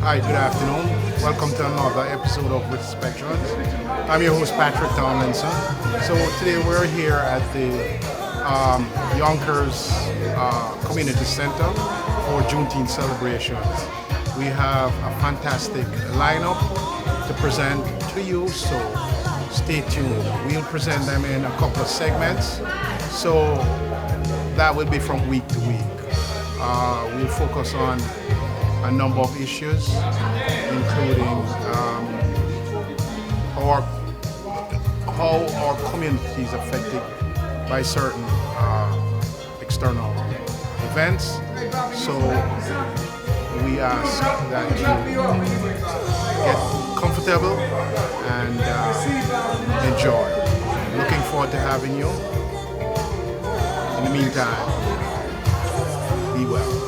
Hi, good afternoon. Welcome to another episode of Respections. I'm your host, Patrick Tomlinson. So today we're here at the Yonkers Community Center for Juneteenth celebrations. We have a fantastic lineup to present to you, so stay tuned. We'll present them in a couple of segments, so that will be from week to week. We'll focus on a number of issues, including how our community is affected by certain external events. So we ask that you get comfortable and enjoy. Looking forward to having you. In the meantime, be well.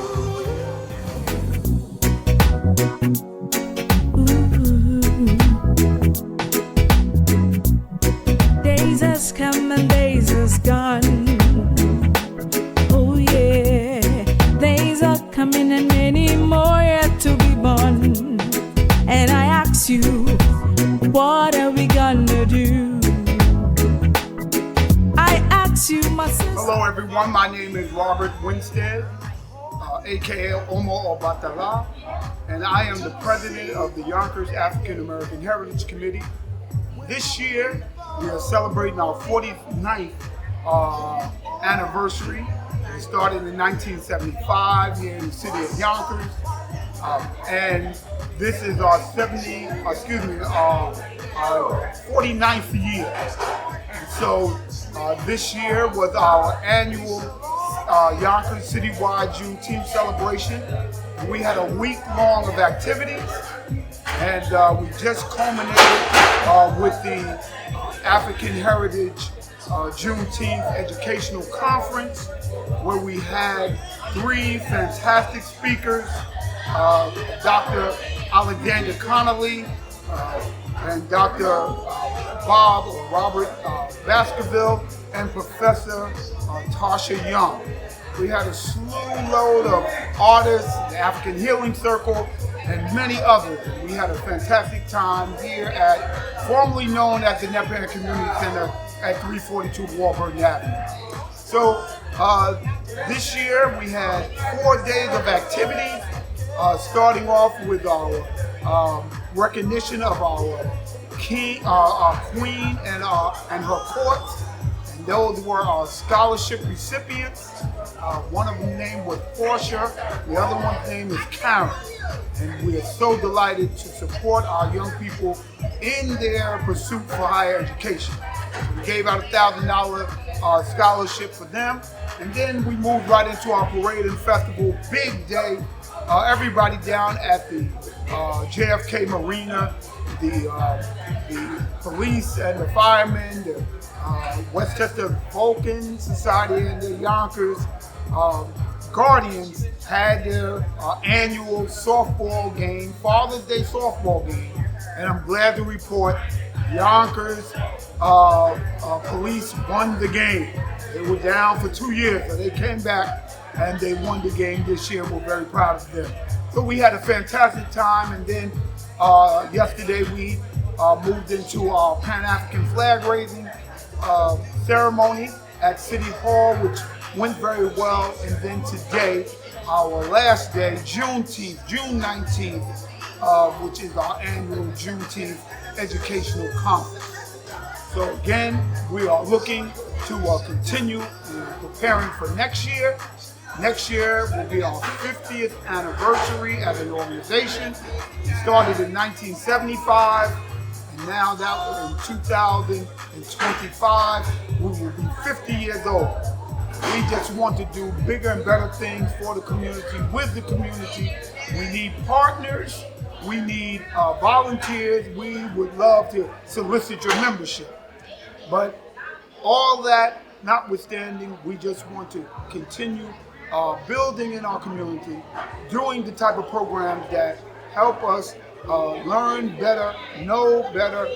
Days has come and days has gone. Oh yeah, days are coming and many more yet to be born. And I ask you, what are we gonna do? I ask you, my sister. Hello everyone, my name is Robert Winstead, aka Omo Obatala, and I am the president of the Yonkers African American Heritage Committee. This year, we are celebrating our 49th anniversary. We started in 1975 here in the city of Yonkers, and this is our 49th year. And so this year was our annual Yonkers citywide Juneteenth celebration. We had a week long of activities, and we just culminated with the African Heritage Juneteenth Educational Conference, where we had three fantastic speakers, Dr. Alexandria Connelly and Dr. Robert Baskerville and Professor Tasha Young. We had a slew load of artists, the African Healing Circle, and many others. We had a fantastic time here at, formerly known as the Nyack Community Center at 342 Warburton Avenue. So this year we had 4 days of activities, starting off with our recognition of our king, our queen, and her court. And those were our scholarship recipients. One of them name was Portia, the other one's name is Karen. And we are so delighted to support our young people in their pursuit for higher education. We gave out a $1,000 scholarship for them, and then we moved right into our parade and festival, big day. Everybody down at the JFK Marina, the police and the firemen, the Westchester Vulcan Society and the Yonkers Guardians had their annual softball game, Father's Day softball game, and I'm glad to report Yonkers police won the game. They were down for 2 years, but they came back and they won the game this year. We're very proud of them. So we had a fantastic time, and then yesterday we moved into our Pan-African flag raising ceremony at City Hall, which went very well. And then today, our last day, Juneteenth, June 19th, which is our annual Juneteenth Educational Conference. So again, we are looking to continue preparing for next year. Next year will be our 50th anniversary as an organization. We started in 1975, and now that we're in 2025, we will be 50 years old. We just want to do bigger and better things for the community, with the community. We need partners. We need volunteers. We would love to solicit your membership. But all that notwithstanding, we just want to continue building in our community, doing the type of programs that help us learn better, know better,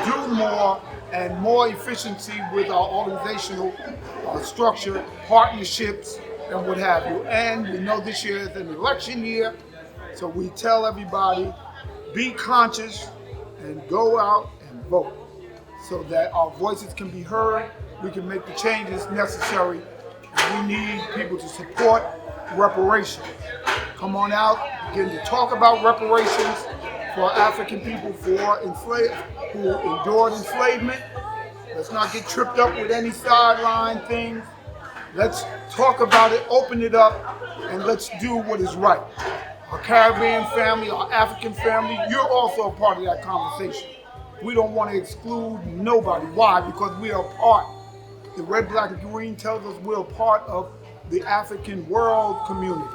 do more, and more efficiency with our organizational structure, partnerships, and what have you. And we know this year is an election year, So we tell everybody, be conscious and go out and vote so that our voices can be heard, we can make the changes necessary, and we need people to support reparations. Come on out, begin to talk about reparations for African people who endured enslavement. Let's not get tripped up with any sideline things. Let's talk about it, open it up, and let's do what is right. Our Caribbean family, our African family, you're also a part of that conversation. We don't want to exclude nobody. Why? Because we are part. The red, black, and green tells us we're a part of the African world community.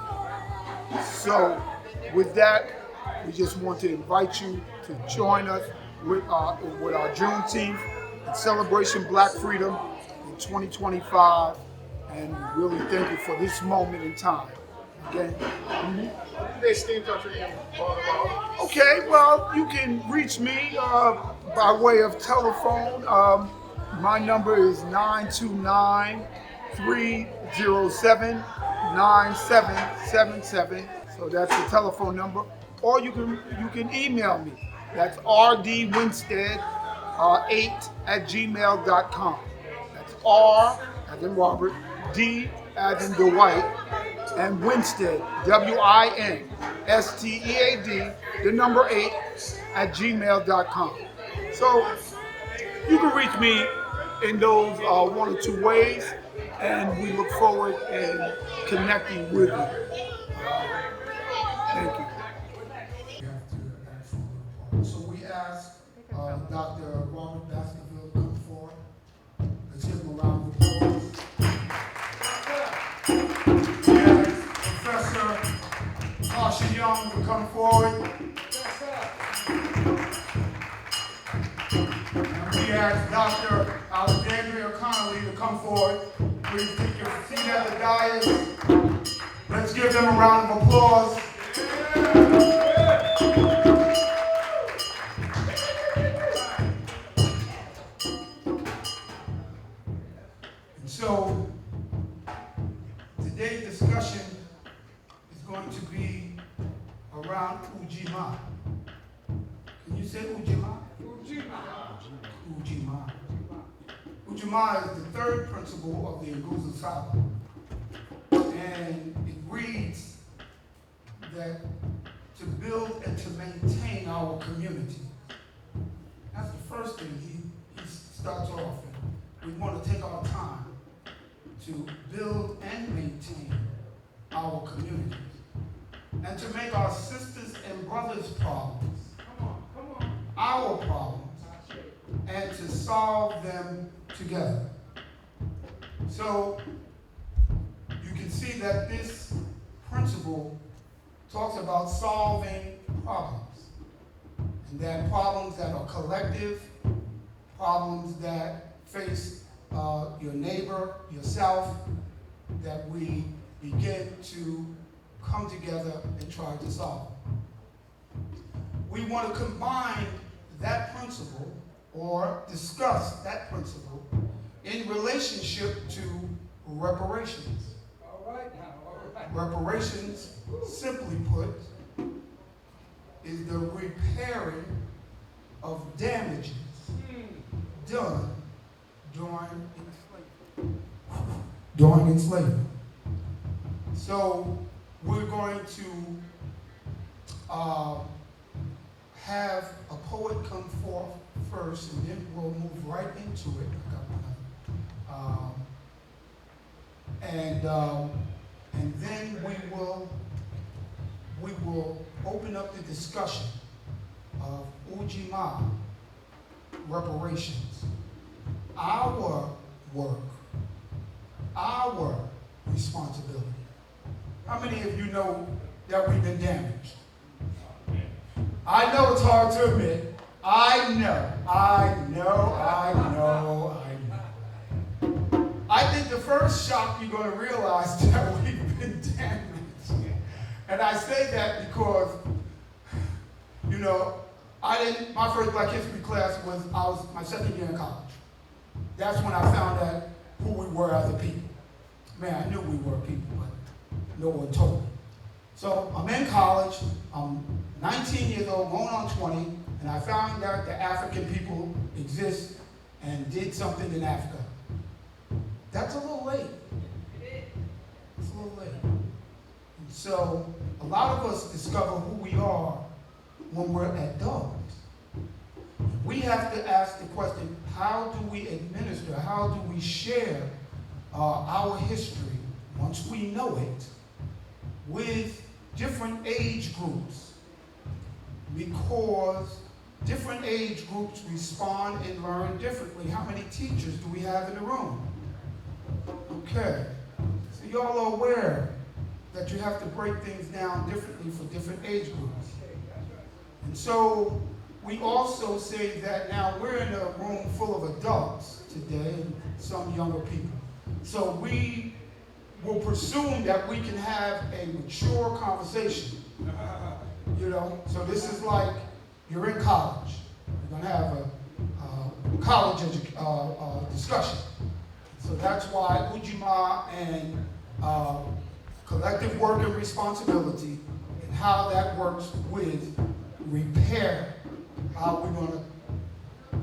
So with that, we just want to invite you to join us with our Juneteenth and Celebration Black Freedom in 2025. And really thank you for this moment in time. Again. They stay in touch with you. Okay, well, you can reach me by way of telephone. My number is 929-307-9777. So that's the telephone number. Or you can email me. That's rdwinstead8@gmail.com. That's R as in Robert, D as in Dwight, and Winstead, WINSTEAD, the number 8@gmail.com. So you can reach me in those one or two ways, and we look forward in connecting with you. Thank you. So we asked Dr. Robert Baskerville to come forward. Let's give him a round of applause. We asked Professor Tasha Young to come forward. And we asked Dr. Alexandria Connelly to come forward. Please take your seat at the dais. Let's give them a round of applause. And so, today's discussion is going to be around Ujima. Can you say Ujima? Ujima. Ujima. Ujima is the third principle of the Nguzo Saba. And it reads that to build and to maintain our community. That's the first thing he starts off with. We want to take our time to build and maintain our communities. And to make our sisters and brothers' problems our problems, and to solve them together. So you can see that this principle talks about solving problems, and that problems that are collective, problems that face your neighbor, yourself, that we begin to come together and try to solve. We want to combine that principle or discuss that principle in relationship to reparations. All right now, all right. Reparations, simply put, is the repairing of damages done during enslavement. So we're going to have a poet come forth first, and then we'll move right into it. And then we will open up the discussion of Ujima, reparations, our work, our responsibility. How many of you know that we've been damaged? I know it's hard to admit. I know. I think the first shock you're going to realize that we've been damaged. And I say that because, you know, my first Black History class was my second year in college. That's when I found out who we were as a people. Man, I knew we were people, but no one told me. So I'm in college, I'm 19 years old, going on 20, and I found out that African people exist and did something in Africa. That's a little late. It's a little late. And so a lot of us discover who we are when we're adults. We have to ask the question, how do we administer, how do we share our history, once we know it, with different age groups? Because different age groups respond and learn differently. How many teachers do we have in the room? Okay, so y'all are aware that you have to break things down differently for different age groups. And so we also say that now we're in a room full of adults today and some younger people. So we will presume that we can have a mature conversation. You know, so this is like you're in college. You're going to have a college discussion. So that's why Ujima and collective work and responsibility and how that works with repair. How we're going to,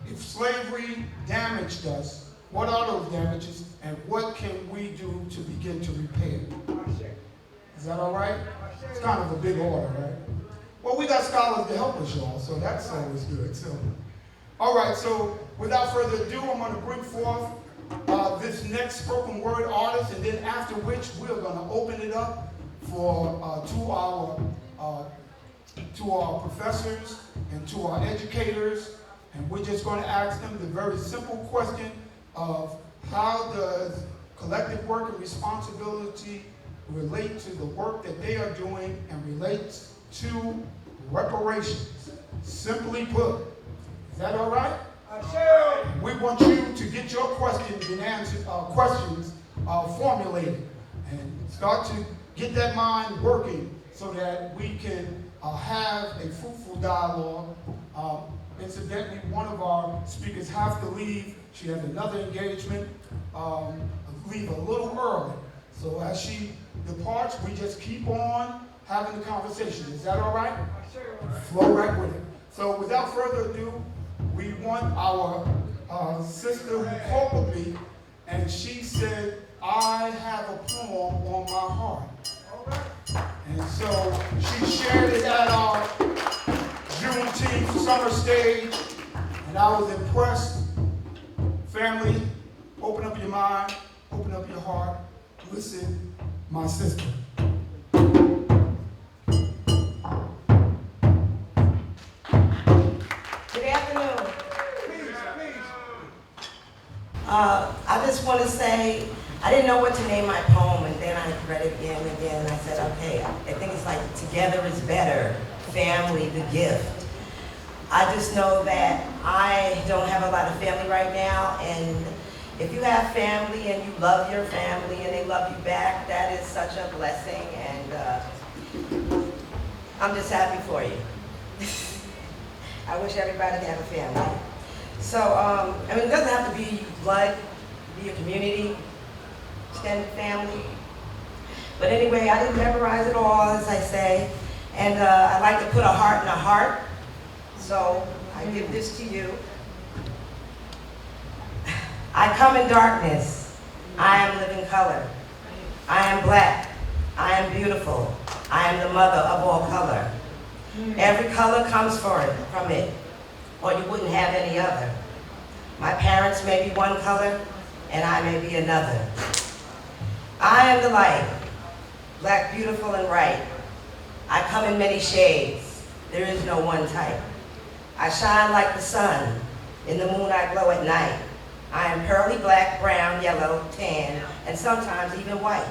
if slavery damaged us, what are those damages and what can we do to begin to repair? Is that all right? It's kind of a big order, right? Well, we got scholars to help us, y'all, so that's always good. So, all right, so without further ado, I'm going to bring forth this next spoken word artist, and then after which we're going to open it up for to our professors and to our educators, and we're just going to ask them the very simple question of how does collective work and responsibility relate to the work that they are doing and relates to reparations. Simply put, is that all right? Sure. We want you to get your questions and answers, formulated and start to get that mind working so that we can have a fruitful dialogue. Incidentally, one of our speakers has to leave. She has another engagement, leave a little early. So as she departs, we just keep on having the conversation. Is that all right? Sure. Flow right with it. So without further ado, we want our sister who called me, and she said, I have a poem on my heart. All right. And so she shared it at our Juneteenth summer stage, and I was impressed. Family, open up your mind, open up your heart, listen, my sister. I just want to say, I didn't know what to name my poem, and then I read it again and again, and I said, okay, I think it's like Together is Better, Family, the Gift. I just know that I don't have a lot of family right now, and if you have family and you love your family and they love you back, that is such a blessing, and I'm just happy for you. I wish everybody could have a family. So, I mean, it doesn't have to be blood, be a community, extended family. But anyway, I didn't memorize it all, as I say. And I like to put a heart in a heart. So I give this to you. I come in darkness. I am living color. I am black. I am beautiful. I am the mother of all color. Every color comes from it, or you wouldn't have any other. My parents may be one color, and I may be another. I am the light, black, beautiful, and right. I come in many shades. There is no one type. I shine like the sun. In the moon I glow at night. I am pearly black, brown, yellow, tan, and sometimes even white.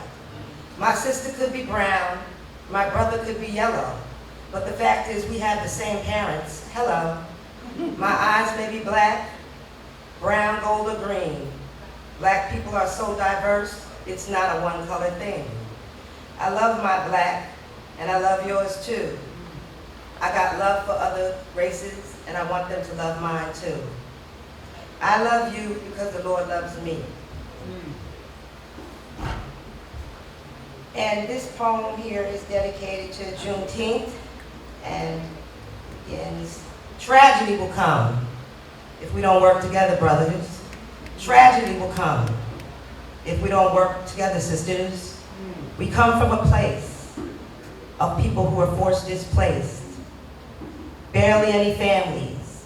My sister could be brown. My brother could be yellow. But the fact is we have the same parents. Hello. My eyes may be black, brown, gold, or green. Black people are so diverse, it's not a one-color thing. I love my black, and I love yours too. I got love for other races, and I want them to love mine too. I love you because the Lord loves me. And this poem here is dedicated to Juneteenth And tragedy will come if we don't work together, brothers. Tragedy will come if we don't work together, sisters. We come from a place of people who are forced displaced. Barely any families.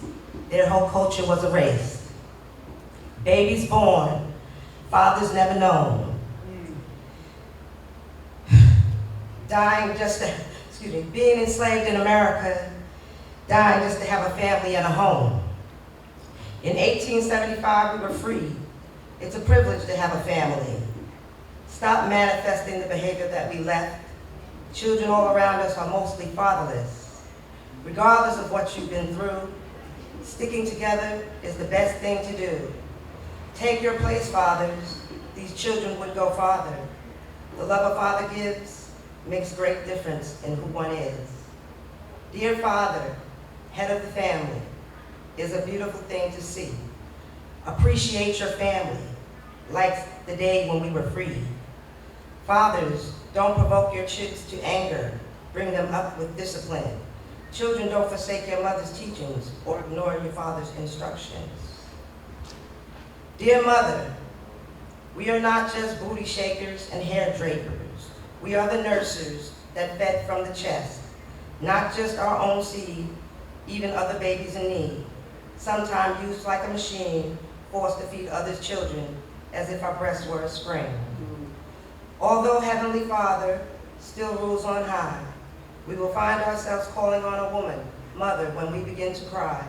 Their whole culture was erased. Babies born, fathers never known. Dying just to, being enslaved in America, dying just to have a family and a home. In 1875, we were free. It's a privilege to have a family. Stop manifesting the behavior that we left. Children all around us are mostly fatherless. Regardless of what you've been through, sticking together is the best thing to do. Take your place, fathers. These children would go farther. The love a father gives makes great difference in who one is. Dear Father, head of the family, is a beautiful thing to see. Appreciate your family, like the day when we were free. Fathers, don't provoke your kids to anger. Bring them up with discipline. Children, don't forsake your mother's teachings or ignore your father's instructions. Dear Mother, we are not just booty shakers and hair drapers. We are the nurses that fed from the chest, not just our own seed, even other babies in need. Sometimes used like a machine, forced to feed others' children, as if our breasts were a spring. Although Heavenly Father still rules on high, we will find ourselves calling on a woman, mother, when we begin to cry.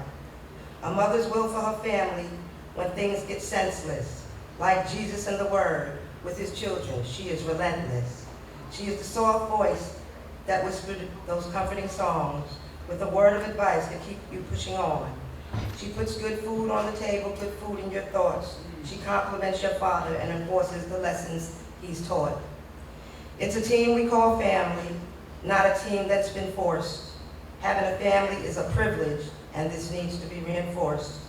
A mother's will for her family when things get senseless. Like Jesus in the Word with his children, she is relentless. She is the soft voice that whispered those comforting songs with a word of advice to keep you pushing on. She puts good food on the table, good food in your thoughts. She compliments your father and enforces the lessons he's taught. It's a team we call family, not a team that's been forced. Having a family is a privilege, and this needs to be reinforced.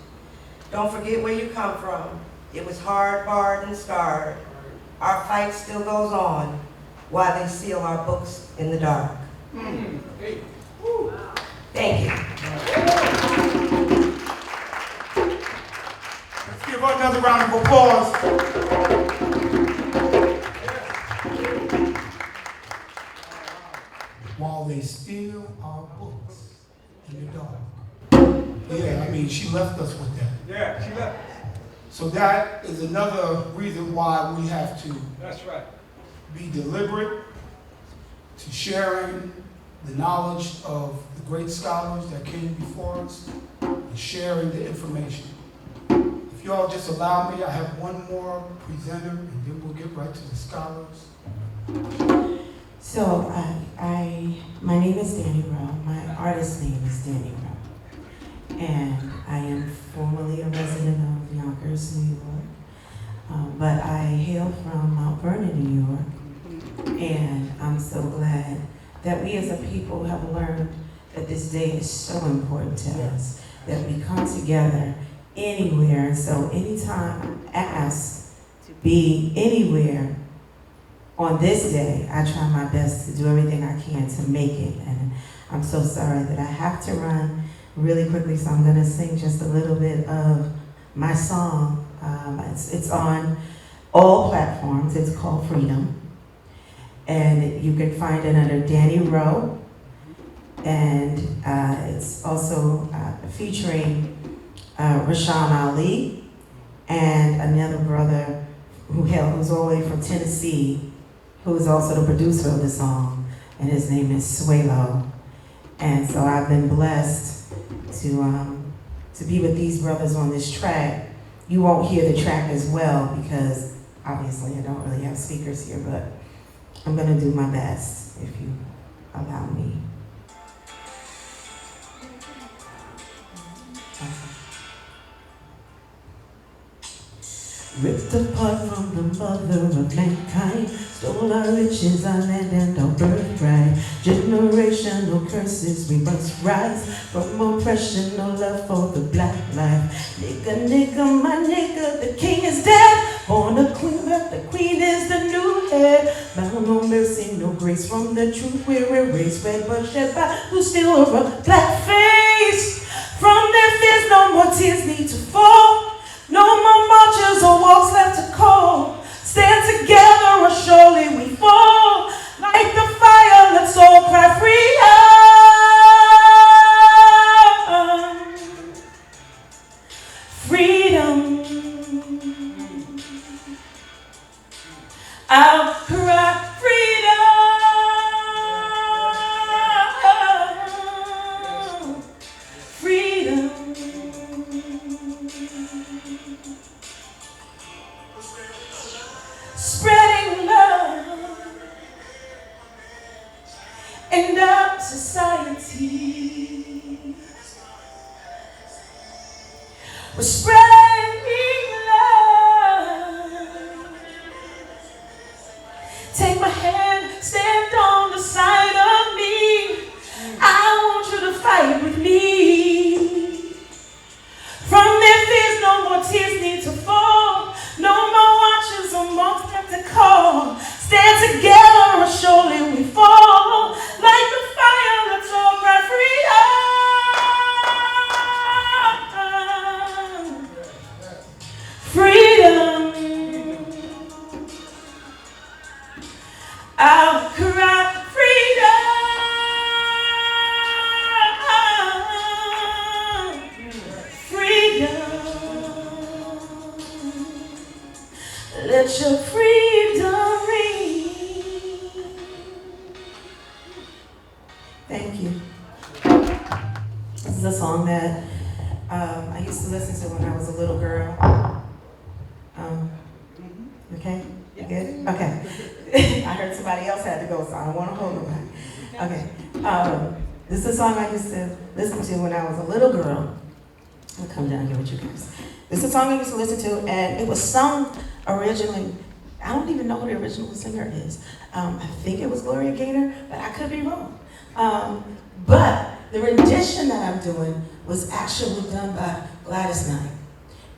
Don't forget where you come from. It was hard, barred, and scarred. Our fight still goes on while they seal our books in the dark. Thank you. Let's give her another round of applause. While they steal our books in the dark. Yeah, I mean, she left us with that. Yeah, she left. So that is another reason why we have to That's right. be deliberate to sharing the knowledge of the great scholars that came before us and sharing the information. If you all just allow me, I have one more presenter and then we'll get right to the scholars. So my name is Danny Rowe. My artist name is Danny Rowe. And I am formerly a resident of Yonkers, New York. But I hail from Mount Vernon, New York. And I'm so glad that we as a people have learned that this day is so important to us, that we come together anywhere. And so anytime I'm asked to be anywhere on this day, I try my best to do everything I can to make it. And I'm so sorry that I have to run really quickly, so I'm gonna sing just a little bit of my song. It's on all platforms. It's called Freedom. And you can find it under Danny Rowe. And it's also featuring Rashawn Ali and another brother who's all the way from Tennessee, who is also the producer of the song, and his name is Swalo. And so I've been blessed to be with these brothers on this track. You won't hear the track as well because obviously I don't really have speakers here, but I'm gonna do my best if you allow me. Ripped apart from the mother of mankind, Stole our riches, our land and our birthright. Generational curses, we must rise from oppression, no love for the black life. Nigga, nigga, my nigga, the king is dead. Born a queen, but the queen is the new head. Bound no mercy, no grace from the truth. We're erased, red blood shed by who still a black face. From their fears, no more tears need to fall. No more marches or walks left to call. Stand together or surely we fall. Like the fire, let's all cry freedom. Freedom. I'll cry freedom. Freedom. Spreading love in our society. We're spreading love. Take my hand, stand on the side of me. I want you to fight with me. From their fears, no more tears need to fall. No more watches or monks left to call. Stand together or surely we fall. Like the fire, let's all cry freedom. Freedom. I'll cry freedom. Let your freedom ring. Thank you. This is a song that I used to listen to when I was a little girl. Okay? You good? Okay. I heard somebody else had to go, so I don't want to hold nobody. Okay. This is a song I used to listen to when I was a little girl. I'll come down here with you guys. This is a song I used to listen to, and it was sung originally. I don't even know who the original singer is. I think it was Gloria Gaynor, but I could be wrong. But the rendition that I'm doing was actually done by Gladys Knight.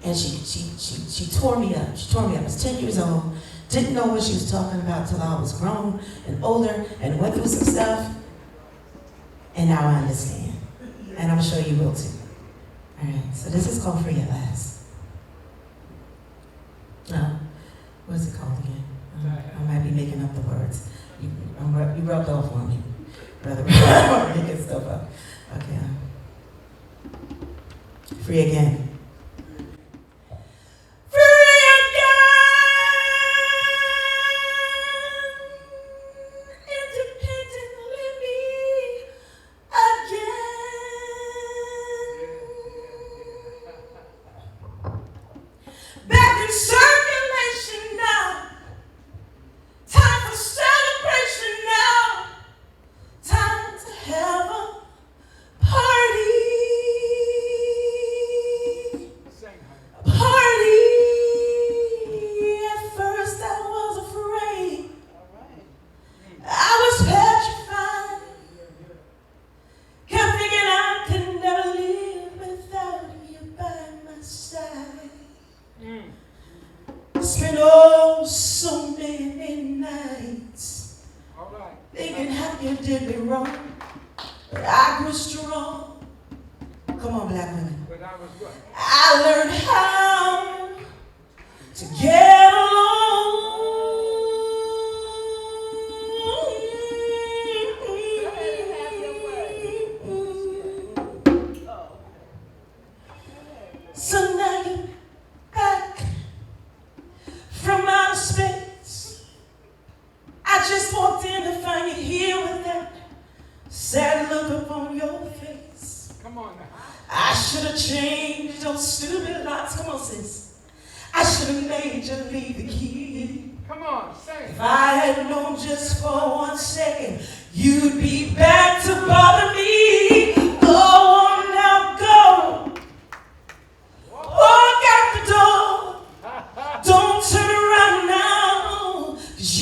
And she tore me up. She tore me up. I was 10 years old. Didn't know what she was talking about till I was grown and older and went through some stuff. And now I understand. And I'm sure you will too. All right, so this is called Free at Last. No, what's it called again? I might be making up the words. You rubbed off on me, brother. Making stuff up. Okay. Free again.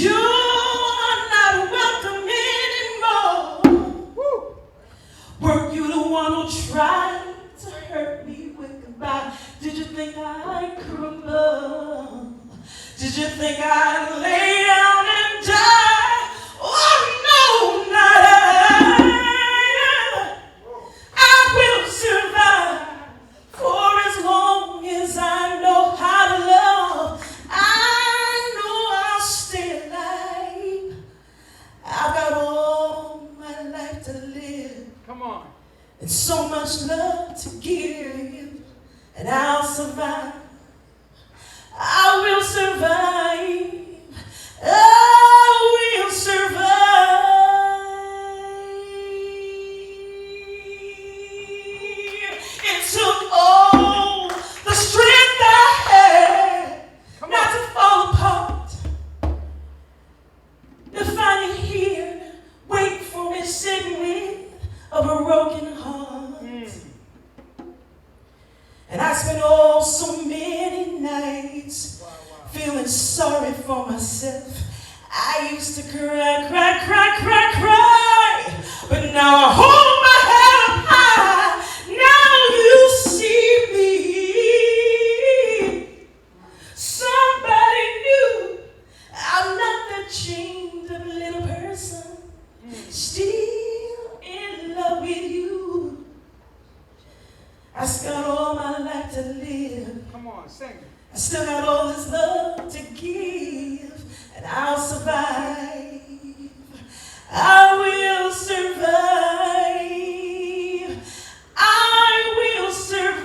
You one who tried to hurt me with goodbye? Did you think I'd crumble? Did you think I'd lay down and die? Oh no, not I will survive for as long as I know how to love. I know I'll stay alive. I've got all my life to live. Come on. And so much love to give. And I'll survive. I will survive. I will survive. It took all the strength I had not to fall apart. To find you here, wait for me, sitting with a broken heart. And I spent so many nights feeling sorry for myself. I used to cry, cry, cry, cry, cry. But now I hold my head up high. Now you see me. Somebody new. I'm not that chained up little person. Still in love with you. I still got all my life to live. Come on, sing it. I still got all this love to give, and I'll survive. I will survive. I will survive.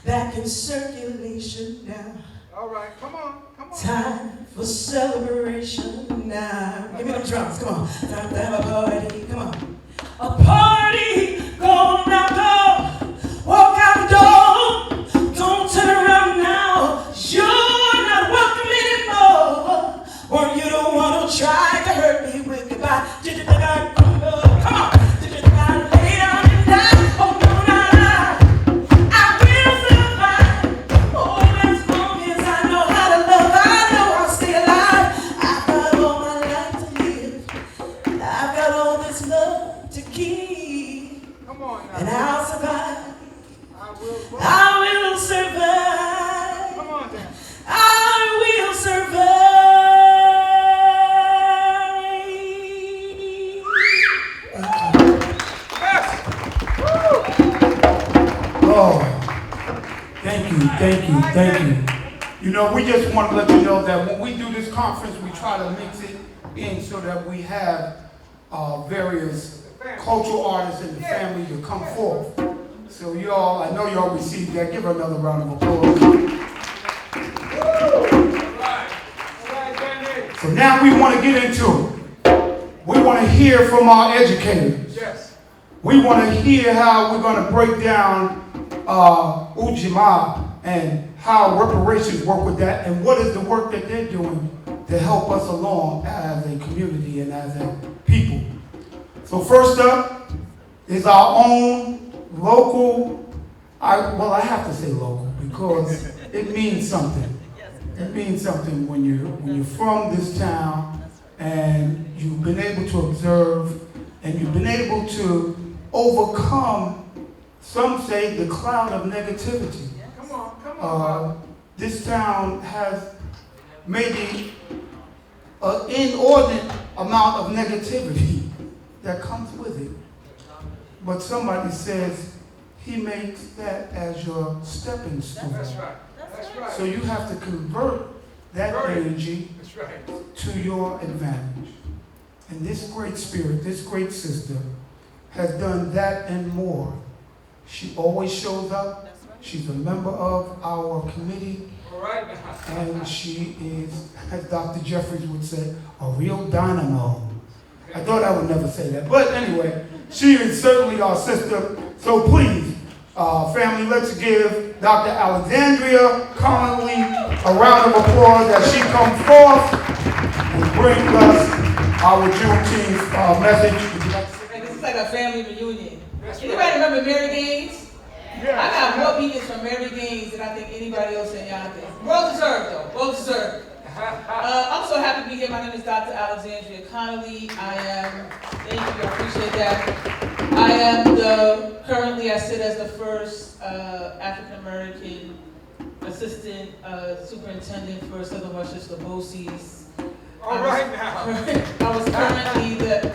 Back in circulation now. All right, come on, come on. Time for celebration now. Give me the drums, come on. Time to have a party, come on. A party, go now, go. Walk out the door. Don't turn around now. You're not welcome anymore. Weren't you the one who tried to hurt me with goodbye? Did you think I'd crumble? Come on. Did you think I'd lay down and die? Oh no, no, no. I will survive. Oh, as long as I know how to love, I know I'll stay alive. I've got all my life to live. I've got all this love to give. Come on now. And I'll survive. I I will survive. Come on then. I will survive. Oh, thank you, thank you, thank you. You know, we just want to let you know that when we do this conference, we try to mix it in so that we have various cultural artists in the family to come forth. So y'all, I know y'all received that. Give her another round of applause. So now we want to get into it. We want to hear from our educators. Yes. We want to hear how we're going to break down Ujima and how reparations work with that, and what is the work that they're doing to help us along as a community and as a people. So first up is our own local, I have to say local because it means something. It means something when you're from this town and you've been able to observe and you've been able to overcome, some say, the cloud of negativity. Come on. This town has maybe an inordinate amount of negativity that comes with it. But somebody says he makes that as your stepping stone. That's right. That's right. So you have to convert that energy That's right. to your advantage. And this great spirit, this great sister, has done that and more. She always shows up. She's a member of our committee. All right. And she is, as Dr. Jeffries would say, a real dynamo. I thought I would never say that. But anyway, she is certainly our sister. So please, family, let's give Dr. Alexandria Connelly a round of applause as she comes forth and brings us our Juneteenth message. Would you like to say? This is like a family reunion. That's Anybody right. remember Mary Gaines? Yeah. I got more meetings from Mary Gaines than I think anybody else in Yonkers. Well deserved though, well deserved. I'm so happy to be here. My name is Dr. Alexandria Connelly. Thank you, I appreciate that. I am currently I sit as the first African-American assistant superintendent for Southern Westchester BOCES. All right now. I was currently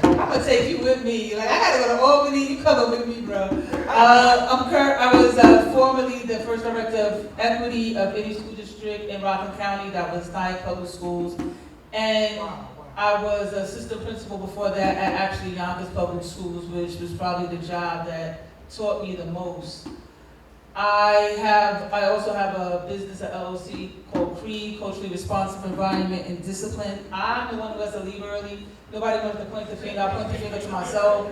I'm gonna take you with me. Like, I gotta go to Albany, you come up with me, bro. I was formerly the first director of equity of any school district in Rockland County. That was Nyack Public Schools. And I was assistant principal before that at actually Yonkers Public Schools, which was probably the job that taught me the most. I also have a business at LLC called CREED, Culturally Responsive Environment and Discipline. I'm the one who has to leave early. Nobody wants to point the finger. I point the finger to myself.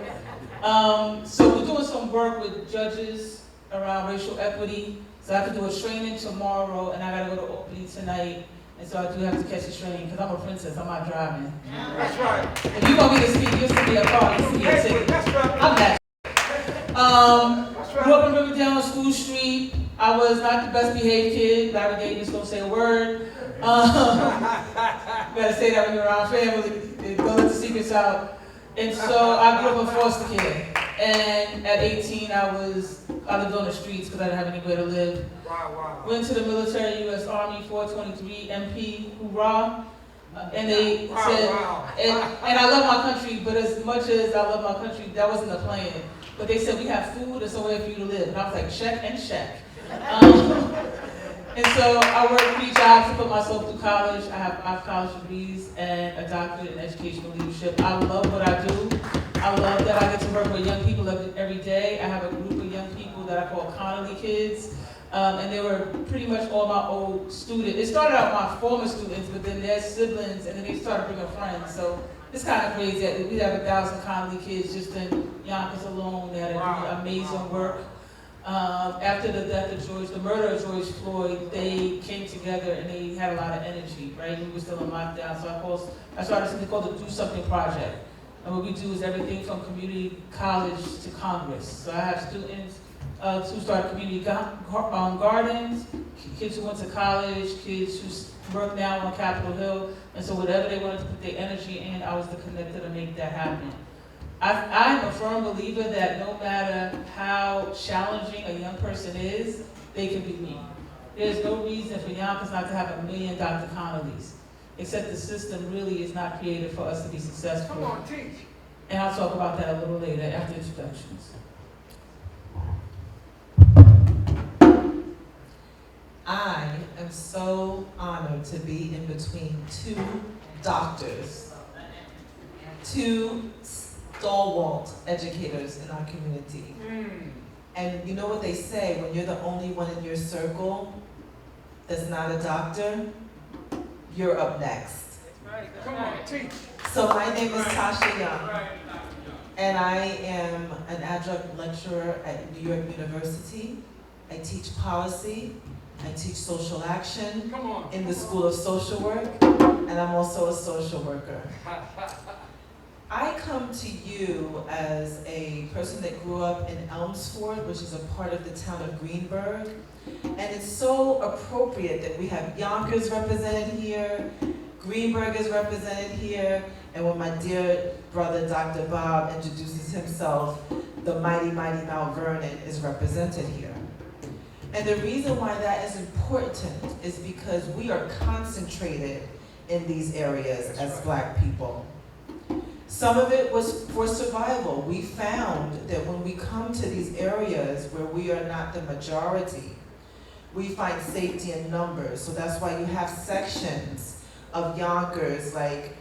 So we're doing some work with judges around racial equity. So I have to do a training tomorrow, and I gotta go to Albany tonight. And so I do have to catch a train, because I'm a princess, I'm not driving. That's right. If you want me to speak, you'll send me a car, you'll send me a ticket. That's right. I'm that. Grew up in Riverdale on School Street. I was not the best behaved kid. Larry Davis don't say a word. You gotta say that when you're around family. Don't let the secrets out. And so I grew up in foster care. And at 18, I lived on the streets because I didn't have anywhere to live. Wow. Went to the military, U.S. Army, 423 MP, hoorah. And they said, and I love my country, but as much as I love my country, that wasn't the plan. But they said, we have food and somewhere for you to live. And I was like, check and check. And so I worked 3 jobs to put myself through college. I have 5 college degrees and a doctorate in educational leadership. I love what I do. I love that I get to work with young people every day. I have a group of young people that I call Connelly kids. And they were pretty much all my old students. It started out my former students, but then their siblings, and then they started bringing friends. So it's kind of crazy. We have 1,000 Connelly kids just in Yonkers alone that are doing amazing work. After the death of the murder of George Floyd, they came together and they had a lot of energy, right? We were still in lockdown, so I started something called the Do Something Project. And what we do is everything from community college to Congress. So I have students who started community gardens, kids who went to college, kids who work now on Capitol Hill, and so whatever they wanted to put their energy in, I was the connector to make that happen. I'm a firm believer that no matter how challenging a young person is, they can be me. There's no reason for Yonkers not to have 1 million Dr. Connellys, except the system really is not created for us to be successful. Come on, teach. And I'll talk about that a little later after introductions. I am so honored to be in between 2 doctors, 2 stalwart educators in our community. And you know what they say, when you're the only one in your circle that's not a doctor, you're up next. Come on, teach. So my name is Tasha Young, and I am an adjunct lecturer at New York University. I teach policy. I teach social action in the School of Social Work, and I'm also a social worker. I come to you as a person that grew up in Elmsford, which is a part of the town of Greenburgh, and it's so appropriate that we have Yonkers represented here, Greenburgh is represented here, and when my dear brother Dr. Bob introduces himself, the mighty, mighty Mount Vernon is represented here. And the reason why that is important is because we are concentrated in these areas as Black people. Some of it was for survival. We found that when we come to these areas where we are not the majority, we find safety in numbers. So that's why you have sections of Yonkers, like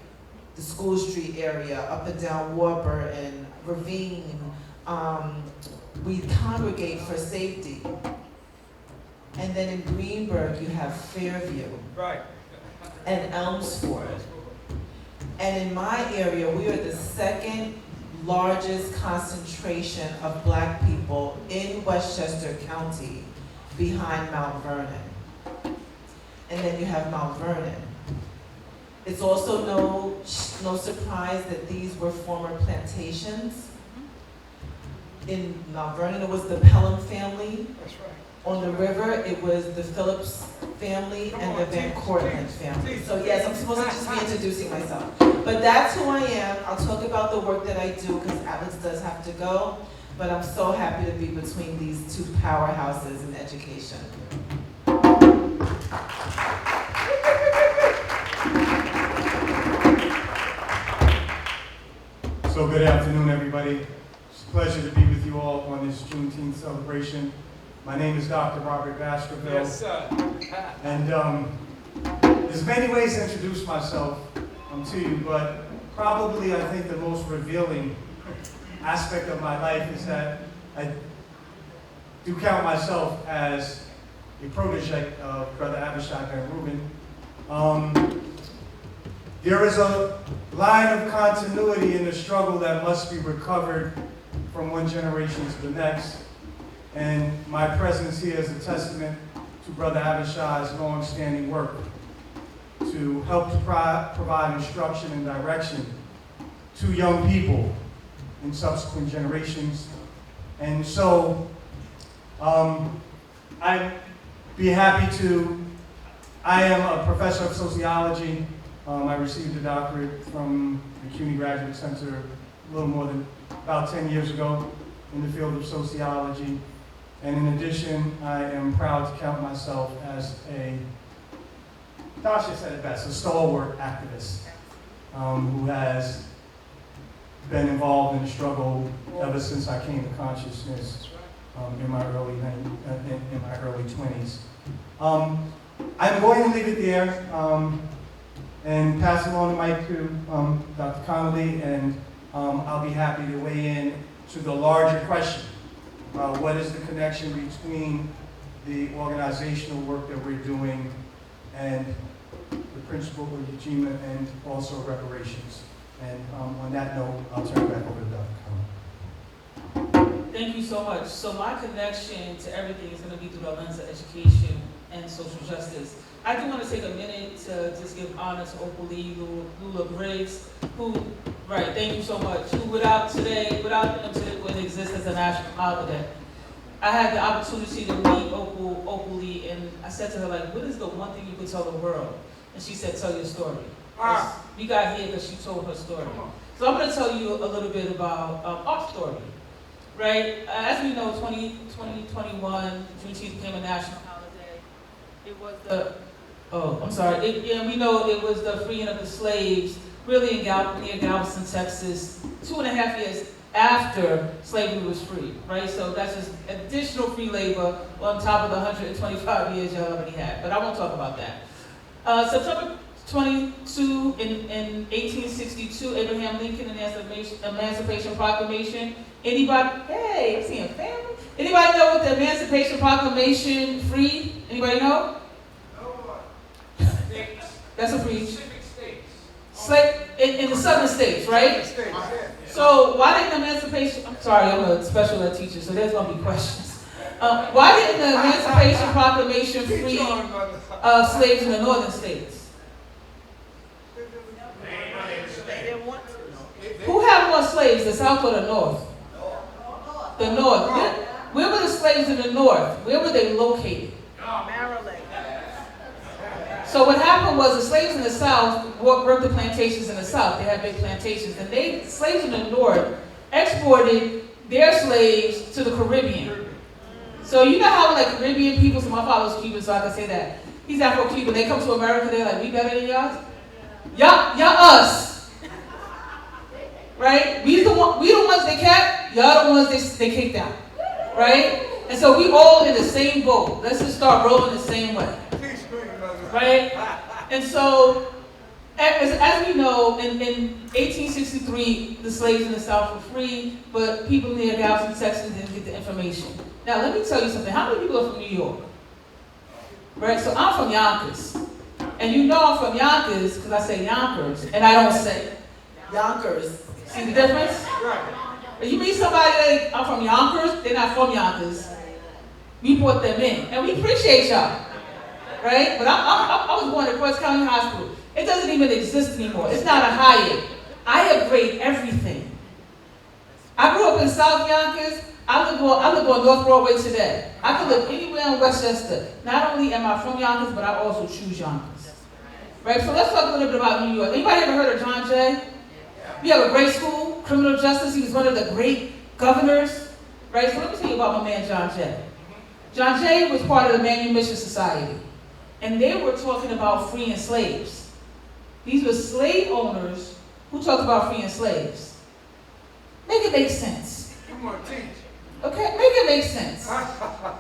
the School Street area, up and down Warburton, Ravine. We congregate for safety. And then in Greenburgh, you have Fairview. Right. And Elmsford. And in my area, we are the 2nd largest concentration of Black people in Westchester County behind Mount Vernon. And then you have Mount Vernon. It's also no surprise that these were former plantations. In Mount Vernon, it was the Pelham family. That's right. On the river, it was the Phillips family and the Van Cortlandt family. So yes, I'm supposed to just be introducing myself. But that's who I am. I'll talk about the work that I do because Alex does have to go. But I'm so happy to be between these two powerhouses in education. So good afternoon, everybody. It's a pleasure to be with you all on this Juneteenth celebration. My name is Dr. Robert Baskerville. Yes, sir. And there's many ways to introduce myself to you, but probably I think the most revealing aspect of my life is that I do count myself as a protege of Brother Abishai Ben Rubin. There is a line of continuity in the struggle that must be recovered from one generation to the next. And my presence here is a testament to Brother Abishai's long-standing work to help to provide instruction and direction to young people in subsequent generations. And so I'd be happy to, I am a professor of sociology. I received a doctorate from the CUNY Graduate Center a little more than about 10 years ago in the field of sociology. And in addition, I am proud to count myself as a, Tasha said it best, a stalwart activist who has been involved in the struggle ever since I came to consciousness in my early 20s. I'm going to leave it there and pass along the mic to Dr. Connelly, and I'll be happy to weigh in to the larger question. What is the connection between the organizational work that we're doing and the principle of Ujima and also reparations? And on that note, I'll turn it back over to Dr. Connelly. Thank you so much. So my connection to everything is going to be through the lens of education and social justice. I do want to take a minute to just give honor to Opal Lee, Lula Briggs, who, right, thank you so much, who without them today wouldn't exist as a national holiday. I had the opportunity to meet Opal Lee, and I said to her, like, what is the one thing you could tell the world? And she said, tell your story. We got here because she told her story. So I'm going to tell you a little bit about our story, right? As we know, 2021, Juneteenth became a national holiday. It was the, we know it was the freeing of the slaves, really near Galveston, Texas, 2.5 years after slavery was free, right? So that's just additional free labor on top of the 125 years y'all already had. But I won't talk about that. September 22 in 1862, Abraham Lincoln and the Emancipation Proclamation. Anybody? Hey, I'm seeing family. Anybody know what the Emancipation Proclamation freed? Anybody know? That's a preach. In the southern states, right? So why didn't the Emancipation? I'm sorry, I'm a special ed teacher, so there's going to be questions. Why didn't the Emancipation Proclamation free slaves in the northern states? Who had more slaves, the South or the North? The North. Where were the slaves in the North? Where were they located? Maryland. So what happened was the slaves in the South worked the plantations in the South. They had big plantations. And slaves in the North exported their slaves to the Caribbean. So you know how like Caribbean people, so my father's Cuban, so I can say that. He's Afro-Cuban. They come to America, they're like, we better than y'all? Y'all us. Right? We the ones they kept, y'all the ones they kicked out. Right? And so we all in the same boat. Let's just start rolling the same way. Right? And so, as we know, in 1863, the slaves in the South were free, but people near Galveston, Texas didn't get the information. Now, let me tell you something. How many people are from New York? Right? So I'm from Yonkers. And you know I'm from Yonkers because I say Yonkers, and I don't say Yonkers. See the difference? Right. If you meet somebody that I'm from Yonkers, they're not from Yonkers. We brought them in, and we appreciate y'all. Right? But I was born at Cross County Hospital. It doesn't even exist anymore. It's not a Hyatt. I upgrade everything. I grew up in South Yonkers. I live on North Broadway today. I could live anywhere in Westchester. Not only am I from Yonkers, but I also choose Yonkers. Right, so let's talk a little bit about New York. Anybody ever heard of John Jay? We have a great school, criminal justice. He was one of the great governors. Right, so let me tell you about my man John Jay. John Jay was part of the Manumission Society. And they were talking about freeing slaves. These were slave owners who talked about freeing slaves. Make it make sense. Come on, teach. Okay, make it make sense.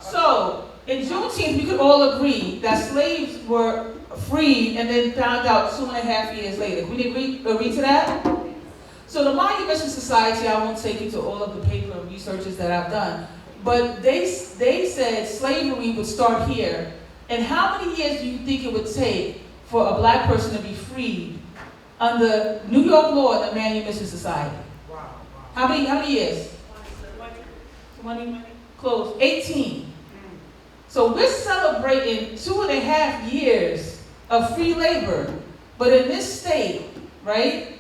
So, in Juneteenth, we could all agree that slaves were freed and then found out 2.5 years later. Can we agree to that? So the Manumission Society, I won't take you to all of the paper and researches that I've done, but they said slavery would start here. And how many years do you think it would take for a black person to be freed under New York law and the Manumission Society? Wow. How many years? 20, close, 18. So we're celebrating 2.5 years of free labor, but in this state, right,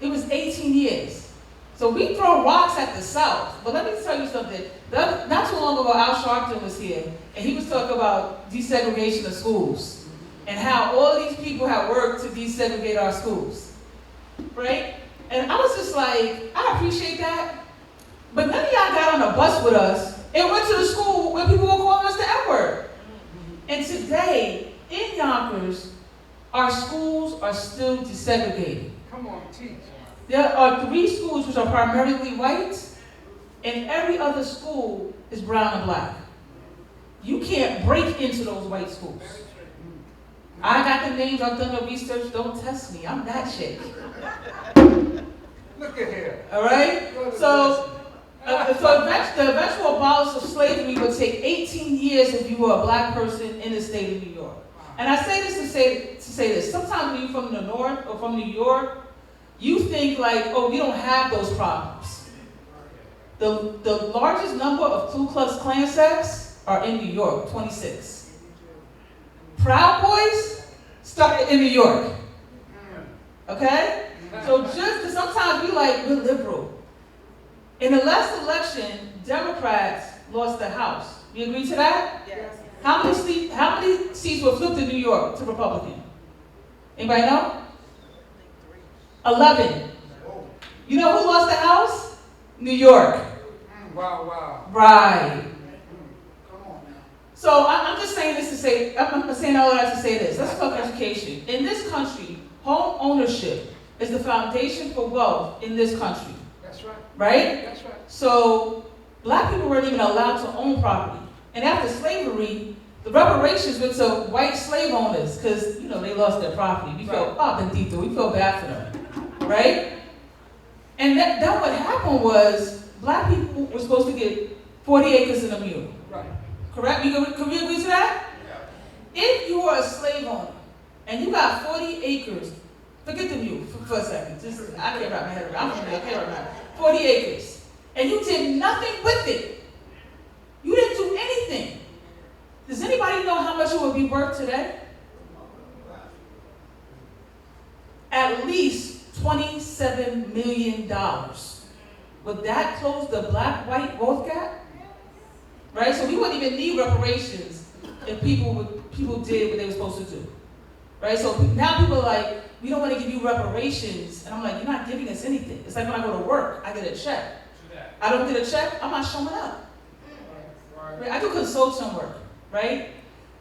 it was 18 years. So we throw rocks at the South, but let me tell you something. Not too long ago, Al Sharpton was here, and he was talking about desegregation of schools, and how all of these people have worked to desegregate our schools, right? And I was just like, I appreciate that, but none of y'all got on a bus with us and went to the school where people were calling us the N-word. And today, in Yonkers, our schools are still desegregated. Come on, teach. There are 3 schools which are primarily white, and every other school is brown and black. You can't break into those white schools. I got the names, I've done the research, don't test me, I'm that chick. Look at here. All right? So the eventual abolition of slavery would take 18 years if you were a black person in the state of New York. And I say this to say this. Sometimes when you're from the North or from New York, you think like, oh, we don't have those problems. The largest number of Ku Klux Klan sects are in New York, 26. Proud Boys started in New York. Okay? So just sometimes we're liberal. In the last election, Democrats lost the House. We agree to that? Yes. How many seats were flipped in New York to Republican? Anybody know? 11. You know who lost the House? New York. Wow. Right. So I'm just saying this to say, I'm saying all that to say this. Let's talk education. In this country, home ownership is the foundation for wealth in this country. That's right. Right? That's right. So black people weren't even allowed to own property. And after slavery, the reparations went to white slave owners because, they lost their property. We felt, we felt bad for them. Right? And then what happened was black people were supposed to get 40 acres and a mule. Right. Correct? Can we agree to that? Yeah. If you were a slave owner and you got 40 acres, forget the mule for a second. I can't wrap my head around it. I can't wrap my head around it. 40 acres. And you did nothing with it. You didn't do anything. Does anybody know how much it would be worth today? At least $27 million. Would that close the black-white wealth gap? Right? So we wouldn't even need reparations if people did what they were supposed to do. Right? So now people are like, we don't want to give you reparations. And I'm like, you're not giving us anything. It's like when I go to work, I get a check. I don't get a check, I'm not showing up. Right? I do consulting work, right?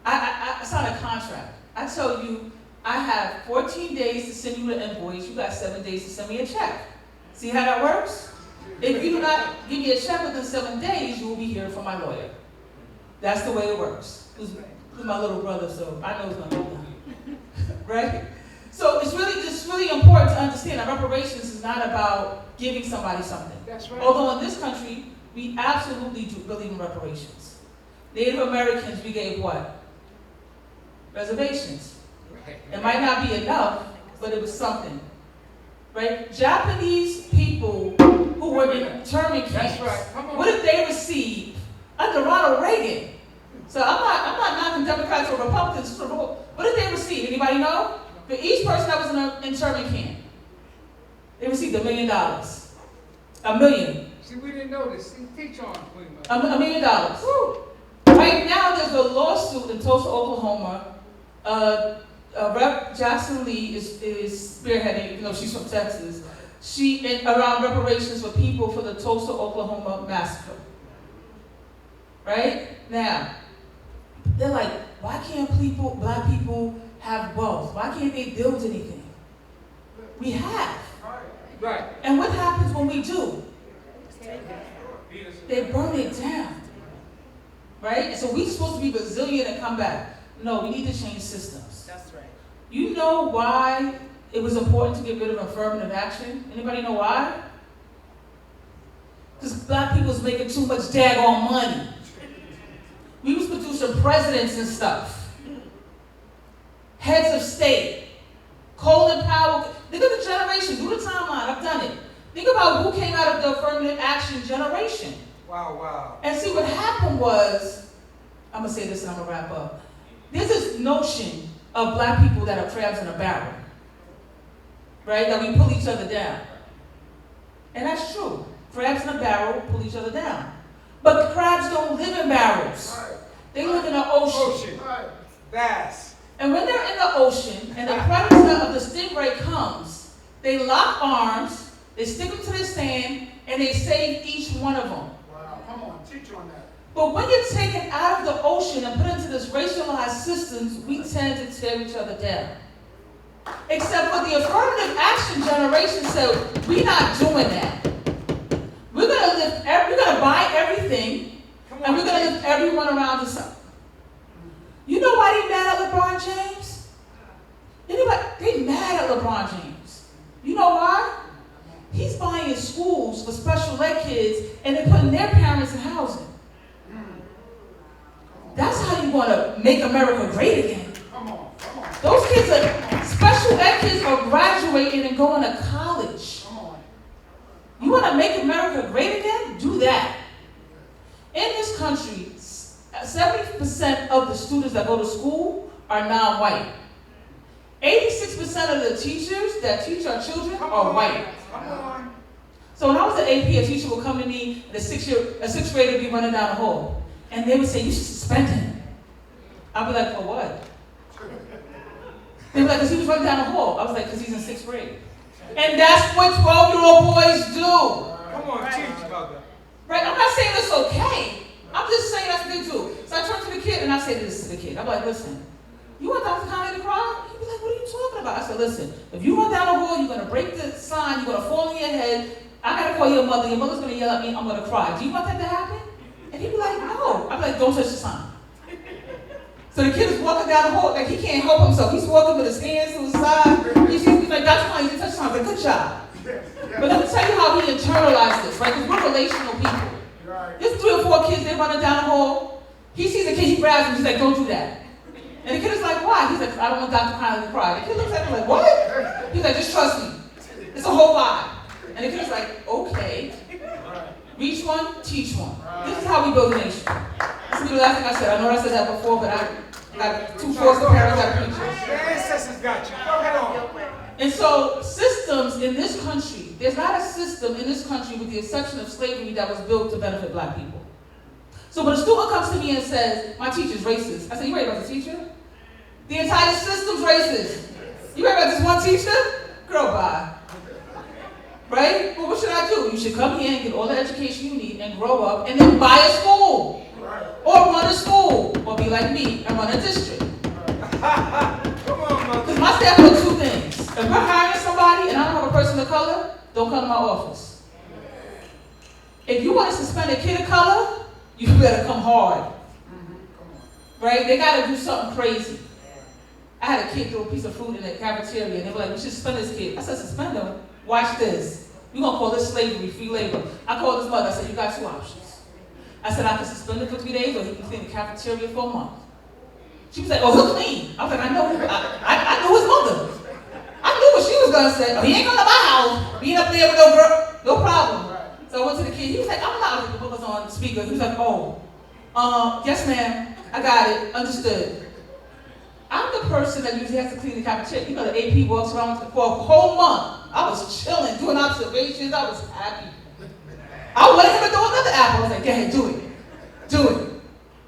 I sign a contract. I tell you, I have 14 days to send you the invoice. You got 7 days to send me a check. See how that works? If you do not give me a check within 7 days, you will be hearing from my lawyer. That's the way it works. Who's my little brother, so I know it's going to be done. Right? So it's really important to understand that reparations is not about giving somebody something. That's right. Although in this country, we absolutely do believe in reparations. Native Americans, we gave what? Reservations. It might not be enough, but it was something. Right? Japanese people who were in internment camps, what did they receive under Ronald Reagan? So I'm not knocking Democrats or Republicans. What did they receive? Anybody know? For each person that was in an internment camp, they received $1 million. $1 million. See, we didn't know this. See, teach on, Queen Mother. $1 million. Woo! Right now, there's a lawsuit in Tulsa, Oklahoma. Rep. Jackson Lee is spearheading, even though she's from Texas. Around reparations for people for the Tulsa, Oklahoma massacre. Right? Now, they're like, why can't black people have wealth? Why can't they build anything? We have. Right. And what happens when we do? They burn it down. Right? And so we're supposed to be resilient and come back. No, we need to change systems. That's right. You know why it was important to get rid of affirmative action? Anybody know why? Because black people was making too much daggone money. We was producing presidents and stuff. Heads of state. Colin Powell. Think of the generation. Do the timeline. I've done it. Think about who came out of the affirmative action generation. Wow, wow. And see, what happened was, I'm going to say this and I'm going to wrap up. There's this notion of black people that are crabs in a barrel. Right? That we pull each other down. And that's true. Crabs in a barrel pull each other down. But crabs don't live in barrels. They live in an ocean. Vast. And when they're in the ocean and the predator of the stingray comes, they lock arms, they stick them to the sand, and they save each one of them. Wow, come on, teach on that. But when you're taken out of the ocean and put into this racialized systems, we tend to tear each other down. Except for the affirmative action generation said, we're not doing that. We're gonna buy everything, and we're gonna lift everyone around us up. You know why they mad at LeBron James? Anybody? They mad at LeBron James. You know why? He's buying schools for special ed kids, and they're putting their parents in housing. That's how you want to make America great again. Come on. Those kids special ed kids are graduating and going to college. Come on. You want to make America great again? Do that. In this country, 70% of the students that go to school are non-white. 86% of the teachers that teach our children are white. Come on. So when I was at AP, a teacher would come to me, and a sixth grader would be running down the hall. And they would say, you should suspend him. I'd be like, for what? They'd be like, because he was running down the hall. I was like, because he's in 6th grade. And that's what 12-year-old boys do. Come on, teach about that. Right? I'm not saying it's okay. I'm just saying that's what they do. So I turn to the kid and I say this to the kid. I'm like, listen, you want Dr. Connelly to cry? He'd be like, what are you talking about? I said, listen, if you run down the hall, you're going to break the sign, you're going to fall on your head, I got to call your mother's going to yell at me, I'm going to cry. Do you want that to happen? And he'd be like, no. I'd be like, don't touch the sign. So the kid is walking down the hall, like he can't help himself. He's walking with his hands to his side. He's like, Dr. Connelly, you didn't touch the sign. I was like, good job. But let me tell you how we internalized this, right? Because we're relational people. There's 3 or 4 kids, they're running down the hall. He sees a kid, he grabs him, he's like, don't do that. And the kid is like, why? He's like, I don't want Dr. Connelly to cry. The kid looks at him like, what? He's like, just trust me. It's a whole vibe. And the kid is like, okay. Reach one, teach one. This is how we build a nation. This will be the last thing I said. I know I said that before, but I got 2 foster parents that preach it. Your ancestors got you. Go ahead on. And so systems in this country, there's not a system in this country with the exception of slavery that was built to benefit black people. So when a student comes to me and says, my teacher's racist, I say, you worried about the teacher? The entire system's racist. You worried about this one teacher? Girl, bye. Right? Well, what should I do? You should come here and get all the education you need and grow up and then buy a school. Or run a school. Or be like me and run a district. Come on, mother. Because my staff does 2 things. If we're hiring somebody and I don't have a person of color, don't come to my office. If you want to suspend a kid of color, you better come hard. Right? They got to do something crazy. I had a kid throw a piece of food in the cafeteria and they were like, we should suspend this kid. I said, suspend him? Watch this. We're going to call this slavery, free labor. I called his mother. I said, you got 2 options. I said, I can suspend him for 3 days or he can clean the cafeteria for a month. She was like, oh, he'll clean. I was like, I know. I knew his mother. I knew what she was going to say. Oh, he ain't going to my house. Being up there with no girl. No problem. So I went to the kid. He was like, I'm not going to put this on speaker. He was like, oh, yes, ma'am. I got it. Understood. I'm the person that usually has to clean the cafeteria. You know, the AP walks around for a whole month. I was chilling, doing observations. I was happy. I wanted him to throw another apple. I was like, go ahead, do it,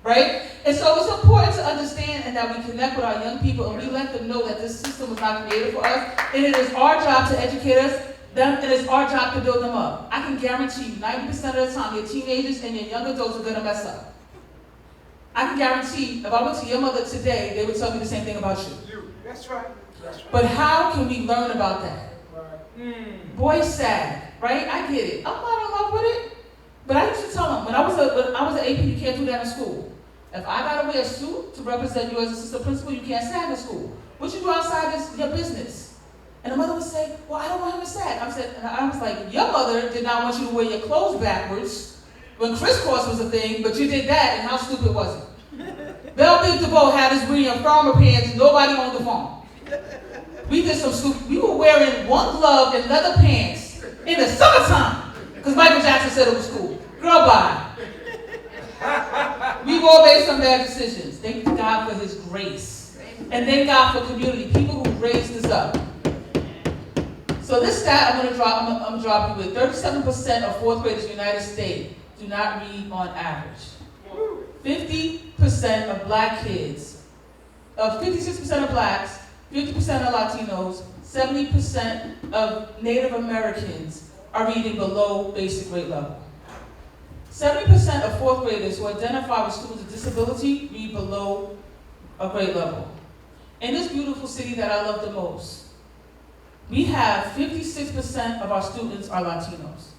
right? And so it's important to understand and that we connect with our young people and we let them know that this system was not created for us, and it is our job to educate us, and it's our job to build them up. I can guarantee you 90% of the time your teenagers and your young adults are gonna mess up. I can guarantee if I went to your mother today, they would tell me the same thing about you. That's right. That's right. But how can we learn about that? Boy sad, right? I get it. I'm not in love with it. But I used to tell them, when I was an AP, you can't do that in school. If I gotta wear a suit to represent you as assistant principal, you can't sag in school. What you do outside is your business. And the mother would say, well, I don't want him to sag. I was like, your mother did not want you to wear your clothes backwards when crisscross was a thing, but you did that, and how stupid was it? Belle Big DeVoe had us wearing farmer pants, nobody on the farm. We did some stupid, we were wearing one glove and leather pants in the summertime, because Michael Jackson said it was cool. Girl, bye. We've all made some bad decisions. Thank God for his grace. And thank God for community, people who raised us up. So this stat I'm gonna drop you with. 37% of fourth graders in the United States do not read on average. 50% of black kids, 56% of blacks, 50% of Latinos, 70% of Native Americans are reading below basic grade level. 70% of fourth graders who identify with students with disability read below a grade level. In this beautiful city that I love the most, we have 56% of our students are Latinos,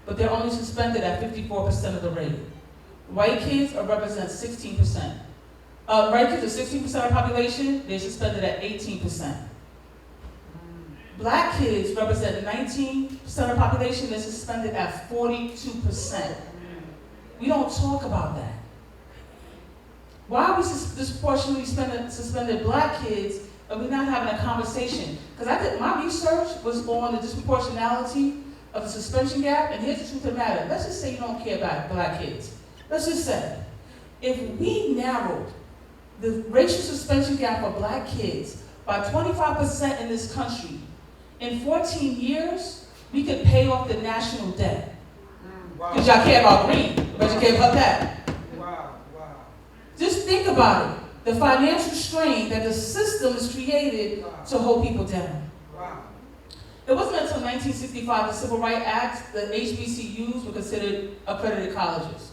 but they're only suspended at 54% of the rate. White kids represent 16%. White kids are 16% of the population, they're suspended at 18%. Black kids represent 19% of the population, they're suspended at 42%. We don't talk about that. Why are we disproportionately suspended black kids and we're not having a conversation? Because I did my research was on the disproportionality of the suspension gap, and here's the truth of the matter. Let's just say you don't care about black kids. Let's just say, if we narrowed the racial suspension gap for black kids by 25% in this country, in 14 years, we could pay off the national debt. Because y'all care about green, but you care about that. Wow. Just think about it. The financial strain that the system is created to hold people down. Wow. It wasn't until 1965, the Civil Rights Act, that HBCUs were considered accredited colleges.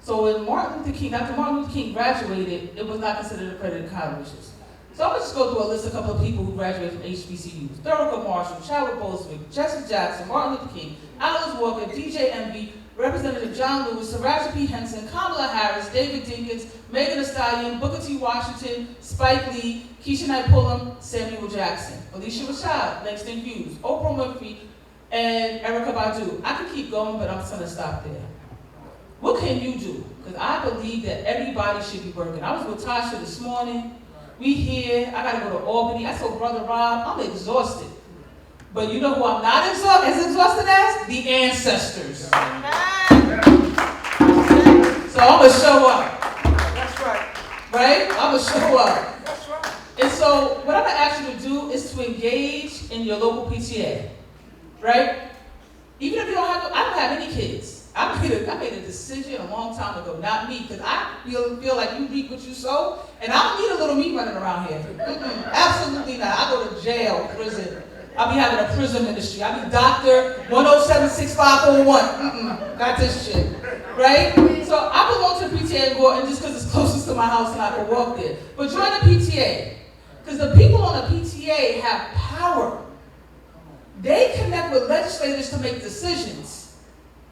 So when Dr. Martin Luther King graduated, it was not considered accredited colleges. So I'm going to just go through a list of a couple of people who graduated from HBCUs. Thurgood Marshall, Chadwick Boseman, Jesse Jackson, Martin Luther King, Alice Walker, DJ Envy, Representative John Lewis, Saraja P. Henson, Kamala Harris, David Dinkins, Megan Thee Stallion, Booker T. Washington, Spike Lee, Keisha Knight Pulliam, Samuel Jackson, Alicia Rashad, Langston Hughes, Oprah Winfrey, and Erykah Badu. I could keep going, but I'm just going to stop there. What can you do? Because I believe that everybody should be working. I was with Tasha this morning. We here. I got to go to Albany. I told Brother Rob, I'm exhausted. But you know who I'm not as exhausted as? The ancestors. So I'm going to show up. That's right. Right? I'm going to show up. That's right. And so what I'm going to ask you to do is to engage in your local PTA. Right? Even if you don't have, I don't have any kids. I made a decision a long time ago, not me, because I feel like you reap what you sow, and I don't need a little me running around here. Absolutely not. I go to jail, prison. I'll be having a prison ministry. I'll be Dr. 1076501. Not this shit. Right? So I belong to the PTA board, and just because it's closest to my house and I can walk there. But join the PTA. Because the people on the PTA have power. They connect with legislators to make decisions.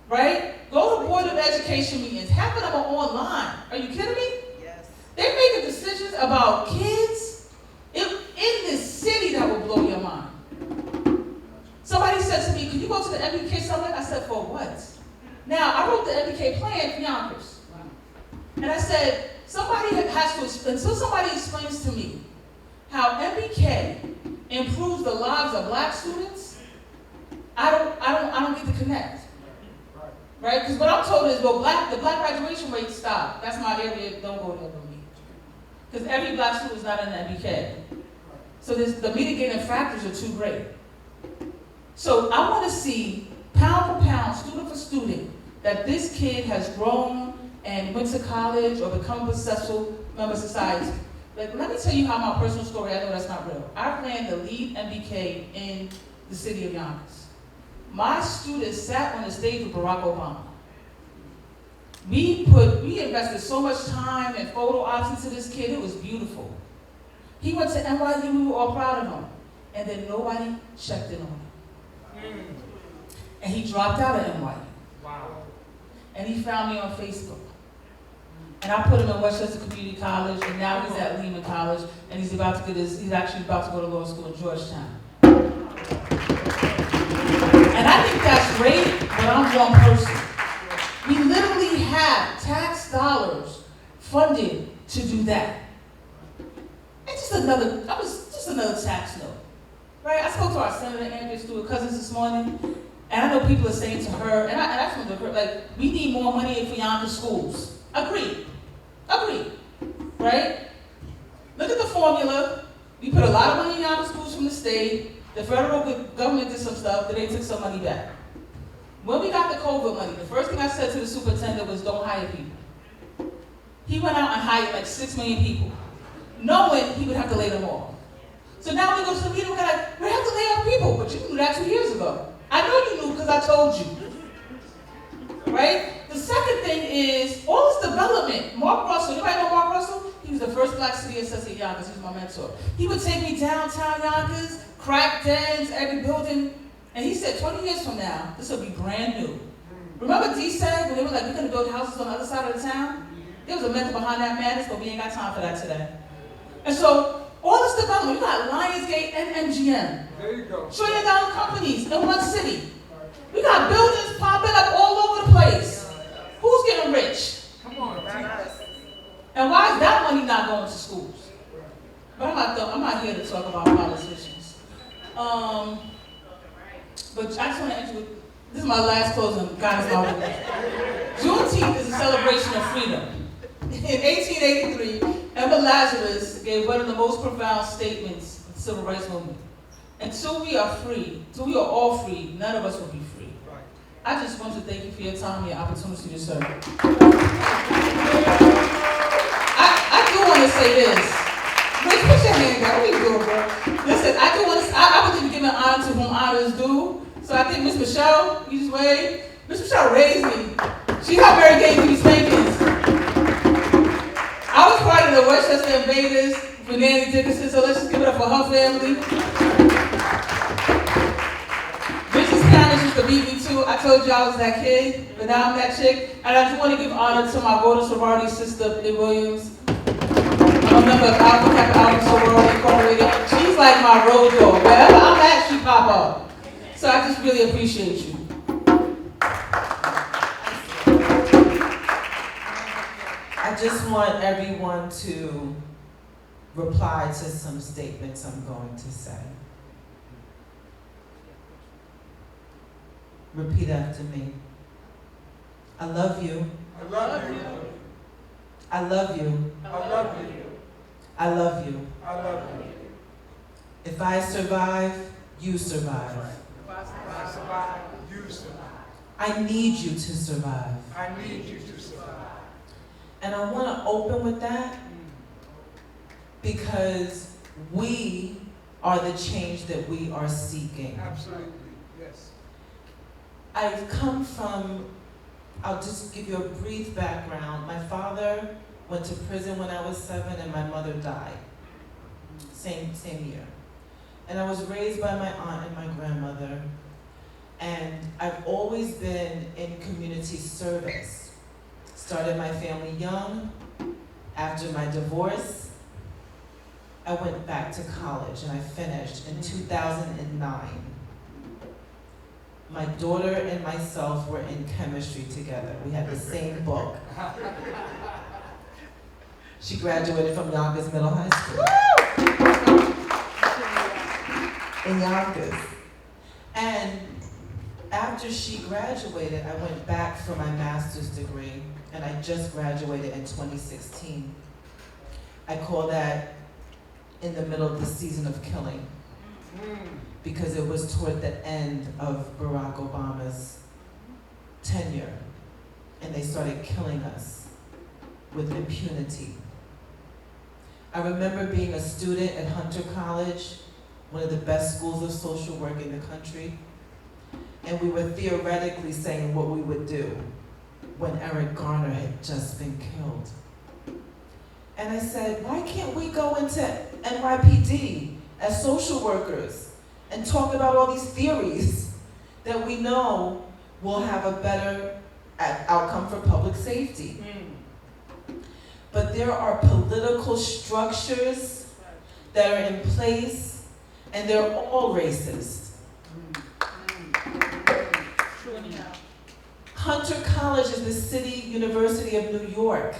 Right? Go to Board of Education meetings. Half of them are online. Are you kidding me? Yes. They're making decisions about kids in this city that will blow your mind. Somebody said to me, can you go to the MBK summit? I said, for what? Now, I wrote the MBK plan for Yonkers. And I said, until somebody explains to me how MBK improves the lives of black students, I don't get to connect. Right? Because what I'm told is, well, the black graduation rate stopped. That's my area, don't go there with me. Because every black student is not in the MBK. So the mitigating factors are too great. So I want to see, pound for pound, student for student, that this kid has grown and went to college or become a successful member of society. Like, let me tell you how my personal story, I know that's not real. I ran the lead MBK in the city of Yonkers. My students sat on the stage with Barack Obama. We invested so much time and photo ops into this kid, it was beautiful. He went to NYU, we were all proud of him. And then nobody checked in on him. And he dropped out of NYU. Wow. And he found me on Facebook. And I put him in Westchester Community College, and now he's at Lehman College, and he's actually about to go to law school in Georgetown. And I think that's great, but I'm one person. We literally have tax dollars funded to do that. And that was just another tax note, right? I spoke to our Senator Andrea Stewart Cousins this morning, and I know people are saying to her, and I told her, like, we need more money for Yonkers schools. Agreed, right? Look at the formula. We put a lot of money in Yonkers schools from the state. The federal government did some stuff, then they took some money back. When we got the COVID money, the first thing I said to the superintendent was, don't hire people. He went out and hired like 6 million people, knowing he would have to lay them off. So now when we go to the meeting, we have to lay off people, but you knew that 2 years ago. I know you knew because I told you, right? The second thing is all this development. Mark Russell, anybody know Mark Russell? He was the first black city assessor at Yonkers. He was my mentor. He would take me downtown Yonkers, crack dens, every building, and he said 20 years from now, this will be brand new. Remember D said when they were like, we're going to build houses on the other side of the town? There was a method behind that madness, but we ain't got time for that today. And so, all this development, we got Lionsgate and MGM. There you go. $1 trillion companies in one city. We got buildings popping up all over the place. Who's getting rich? Come on, And why is that money not going to schools? But I'm not here to talk about politicians. But I just want to end with, this is my last closing, guys. Juneteenth is a celebration of freedom. In 1883, Emma Lazarus gave one of the most profound statements of the civil rights movement. Until we are free, until we are all free, none of us will be free. I just want to thank you for your time and your opportunity to serve. I do want to say this. Rich, put your hand down. What are you doing, bro? Listen, I believe in giving honor to whom honor is due. So I think Miss Michelle, you just wave. Miss Michelle raised me. She helped Mary gave me these spankings. I was part of the Westchester Invaders for Nanny Dickinson, so let's just give it up for her family. Mrs. Canis used to beat me too. I told you I was that kid, but now I'm that chick. And I just want to give honor to my Golden Sorority sister, Lynn Williams. I'm a member of Alpha Kappa Alpha Sorority Incorporated. She's like my road dog. Wherever I'm at, she pop up. So I just really appreciate you. I just want everyone to reply to some statements I'm going to say. Repeat after me. I love you. I love you. I love you. I love you. I love you. I love you. If I survive, you survive. I survive. You survive. I need you to survive. I need you to survive. And I want to open with that because we are the change that we are seeking. Absolutely, yes. I've come from, I'll just give you a brief background. My father went to prison when I was 7 and my mother died. Same year. And I was raised by my aunt and my grandmother. And I've always been in community service. Started my family young. After my divorce, I went back to college and I finished in 2009. My daughter and myself were in chemistry together. We had the same book. She graduated from Yonkers Middle High School. In Yonkers. And after she graduated, I went back for my master's degree, and I just graduated in 2016. I call that in the middle of the season of killing, because it was toward the end of Barack Obama's tenure. and they started killing us with impunity. I remember being a student at Hunter College, one of the best schools of social work in the country, and we were theoretically saying what we would do when Eric Garner had just been killed. And I said, why can't we go into NYPD as social workers and talk about all these theories that we know will have a better outcome for public safety? But there are political structures that are in place, and they're all racist. Hunter College is the city university of New York.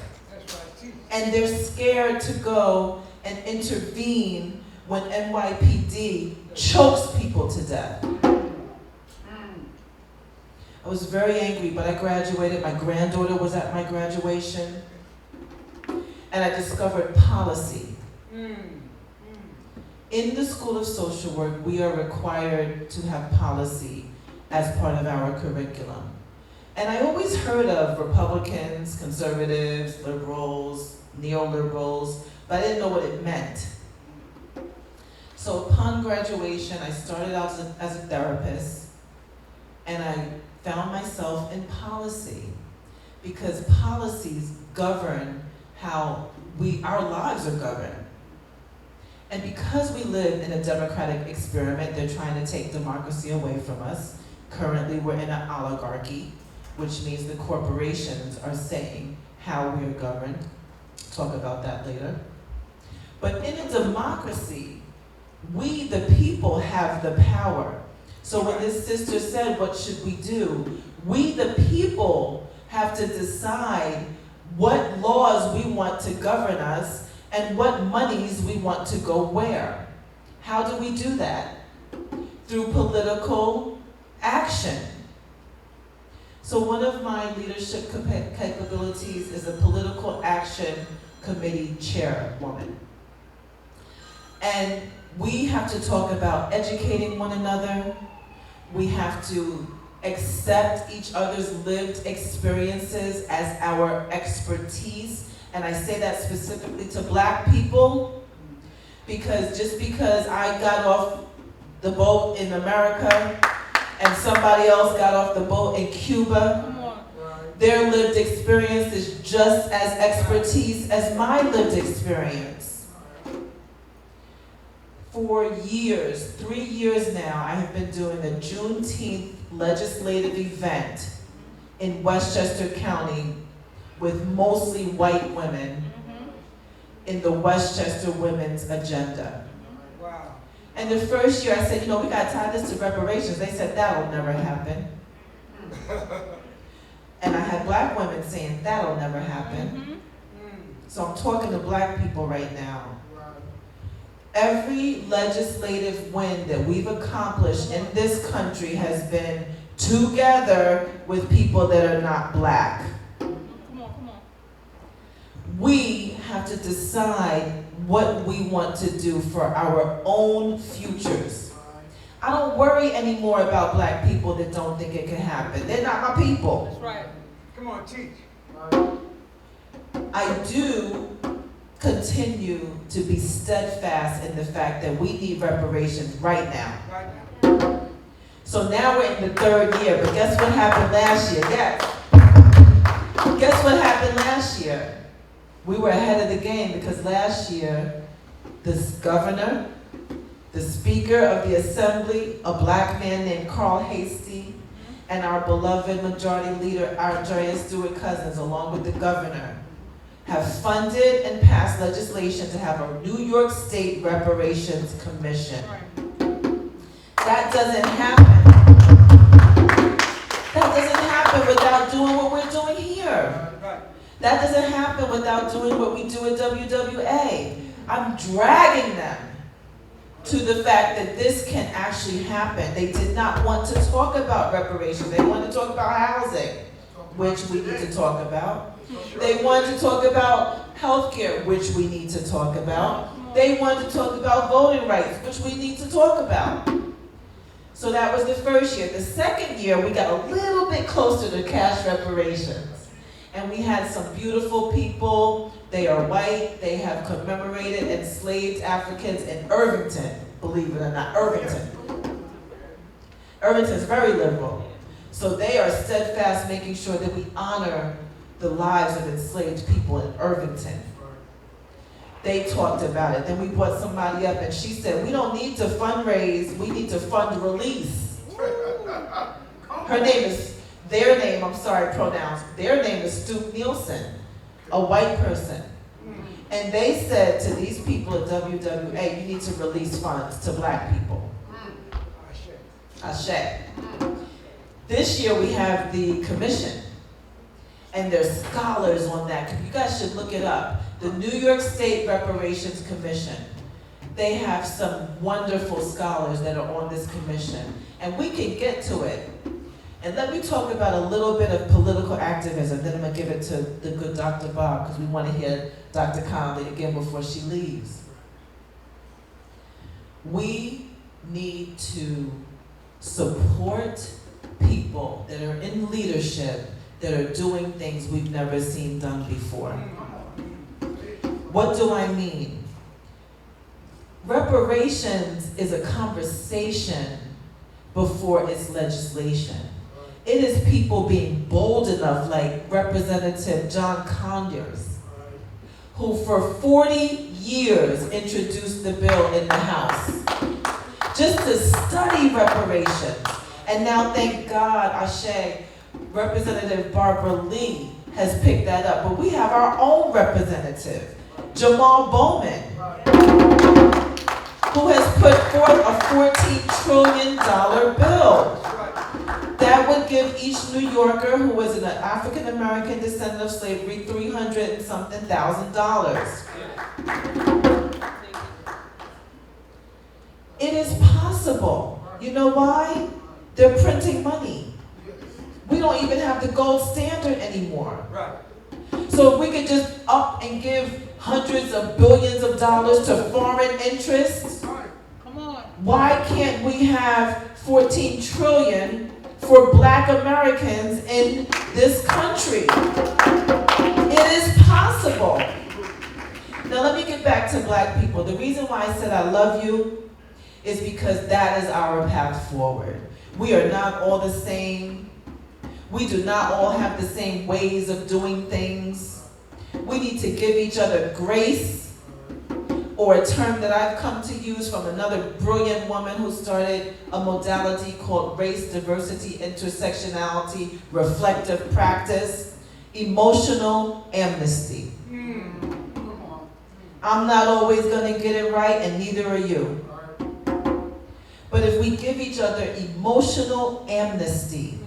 And they're scared to go and intervene when NYPD chokes people to death. I was very angry, but I graduated. My granddaughter was at my graduation. And I discovered policy. In the School of Social Work, we are required to have policy as part of our curriculum. And I always heard of Republicans, conservatives, liberals, neoliberals, but I didn't know what it meant. So upon graduation, I started out as a therapist, and I found myself in policy, because policies govern how our lives are governed. And because we live in a democratic experiment, they're trying to take democracy away from us. Currently, we're in an oligarchy, which means the corporations are saying how we're governed. Talk about that later. But in a democracy, we, the people, have the power. So when this sister said, what should we do? We, the people, have to decide what laws we want to govern us and what monies we want to go where. How do we do that? Through political action. So one of my leadership capabilities is a political action committee chairwoman. And we have to talk about educating one another. We have to accept each other's lived experiences as our expertise. And I say that specifically to Black people, because just because I got off the boat in America and somebody else got off the boat in Cuba, their lived experience is just as expertise as my lived experience. For years, 3 years now, I have been doing a Juneteenth legislative event in Westchester County with mostly white women in the Westchester Women's Agenda. Wow. And the first year I said, we gotta tie this to reparations. They said, that'll never happen. And I had Black women saying, that'll never happen. So I'm talking to Black people right now. Every legislative win that we've accomplished in this country has been together with people that are not Black. We have to decide what we want to do for our own futures. I don't worry anymore about Black people that don't think it can happen. They're not my people. That's right. Come on, teach. I do continue to be steadfast in the fact that we need reparations right now. Right now. So now we're in the third year, but guess what happened last year? Yes. Guess what happened last year? We were ahead of the game, because last year, this governor, the Speaker of the Assembly, a Black man named Carl Hastie, and our beloved Majority Leader, Andrea Stewart-Cousins, along with the governor, have funded and passed legislation to have a New York State Reparations Commission. That doesn't happen. That doesn't happen without doing what we're doing here. That doesn't happen without doing what we do at WWA. I'm dragging them to the fact that this can actually happen. They did not want to talk about reparations. They wanted to talk about housing, which we need to talk about. They wanted to talk about healthcare, which we need to talk about. They wanted to talk about voting rights, which we need to talk about. So that was the first year. The second year, we got a little bit closer to cash reparations. And we had some beautiful people. They are white. They have commemorated enslaved Africans in Irvington, believe it or not, Irvington. Irvington's very liberal. So they are steadfast making sure that we honor the lives of enslaved people in Irvington. They talked about it. Then we brought somebody up and she said, we don't need to fundraise, we need to fund release. Her name is, their name, I'm sorry, pronouns, their name is Stu Nielsen, a white person. And they said to these people at WWA, you need to release funds to black people. Ashe. This year we have the commission, and there's scholars on that. You guys should look it up. The New York State Reparations Commission. They have some wonderful scholars that are on this commission, and we can get to it. And let me talk about a little bit of political activism, then I'm gonna give it to the good Dr. Bob, because we want to hear Dr. Connelly again before she leaves. We need to support people that are in leadership that are doing things we've never seen done before. What do I mean? Reparations is a conversation before it's legislation. It is people being bold enough, like Representative John Conyers, who for 40 years introduced the bill in the House, just to study reparations. And now, thank God, Ashe, Representative Barbara Lee has picked that up. But we have our own representative, Jamal Bowman, who has put forth a $14 trillion bill. That would give each New Yorker who was an African-American descendant of slavery $300 and something thousand. It is possible. You know why? They're printing money. We don't even have the gold standard anymore. So if we could just up and give hundreds of billions of dollars to foreign interests, why can't we have 14 trillion for black Americans in this country? It is possible. Now let me get back to black people. The reason why I said I love you is because that is our path forward. We are not all the same. We do not all have the same ways of doing things. We need to give each other grace, or a term that I've come to use from another brilliant woman who started a modality called race, diversity, intersectionality, reflective practice, emotional amnesty. I'm not always gonna get it right, and neither are you. But if we give each other emotional amnesty,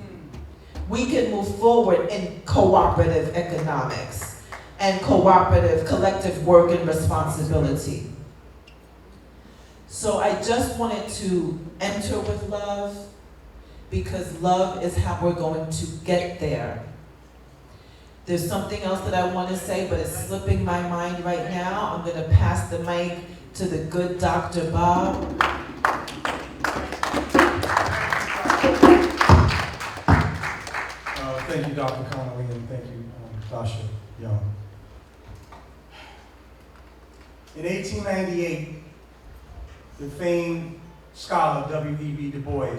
we can move forward in cooperative economics and cooperative collective work and responsibility. So I just wanted to enter with love, because love is how we're going to get there. There's something else that I want to say, but it's slipping my mind right now. I'm going to pass the mic to the good Dr. Bob. Thank you, Dr. Connelly, and thank you, Tasha Young. In 1898, the famed scholar W.E.B. Du Bois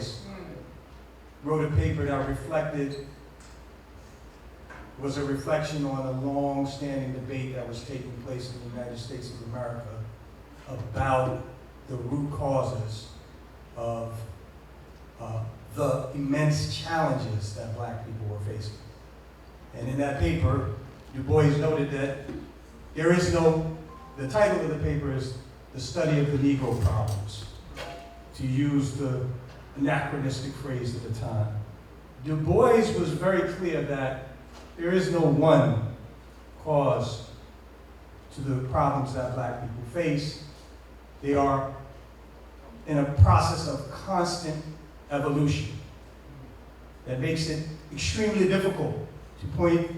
wrote a paper that was a reflection on a long-standing debate that was taking place in the United States of America about the root causes of the immense challenges that black people were facing. And in that paper, Du Bois noted that the title of the paper is The Study of the Negro Problems, to use the anachronistic phrase of the time. Du Bois was very clear that there is no one cause to the problems that black people face. They are in a process of constant evolution that makes it extremely difficult to point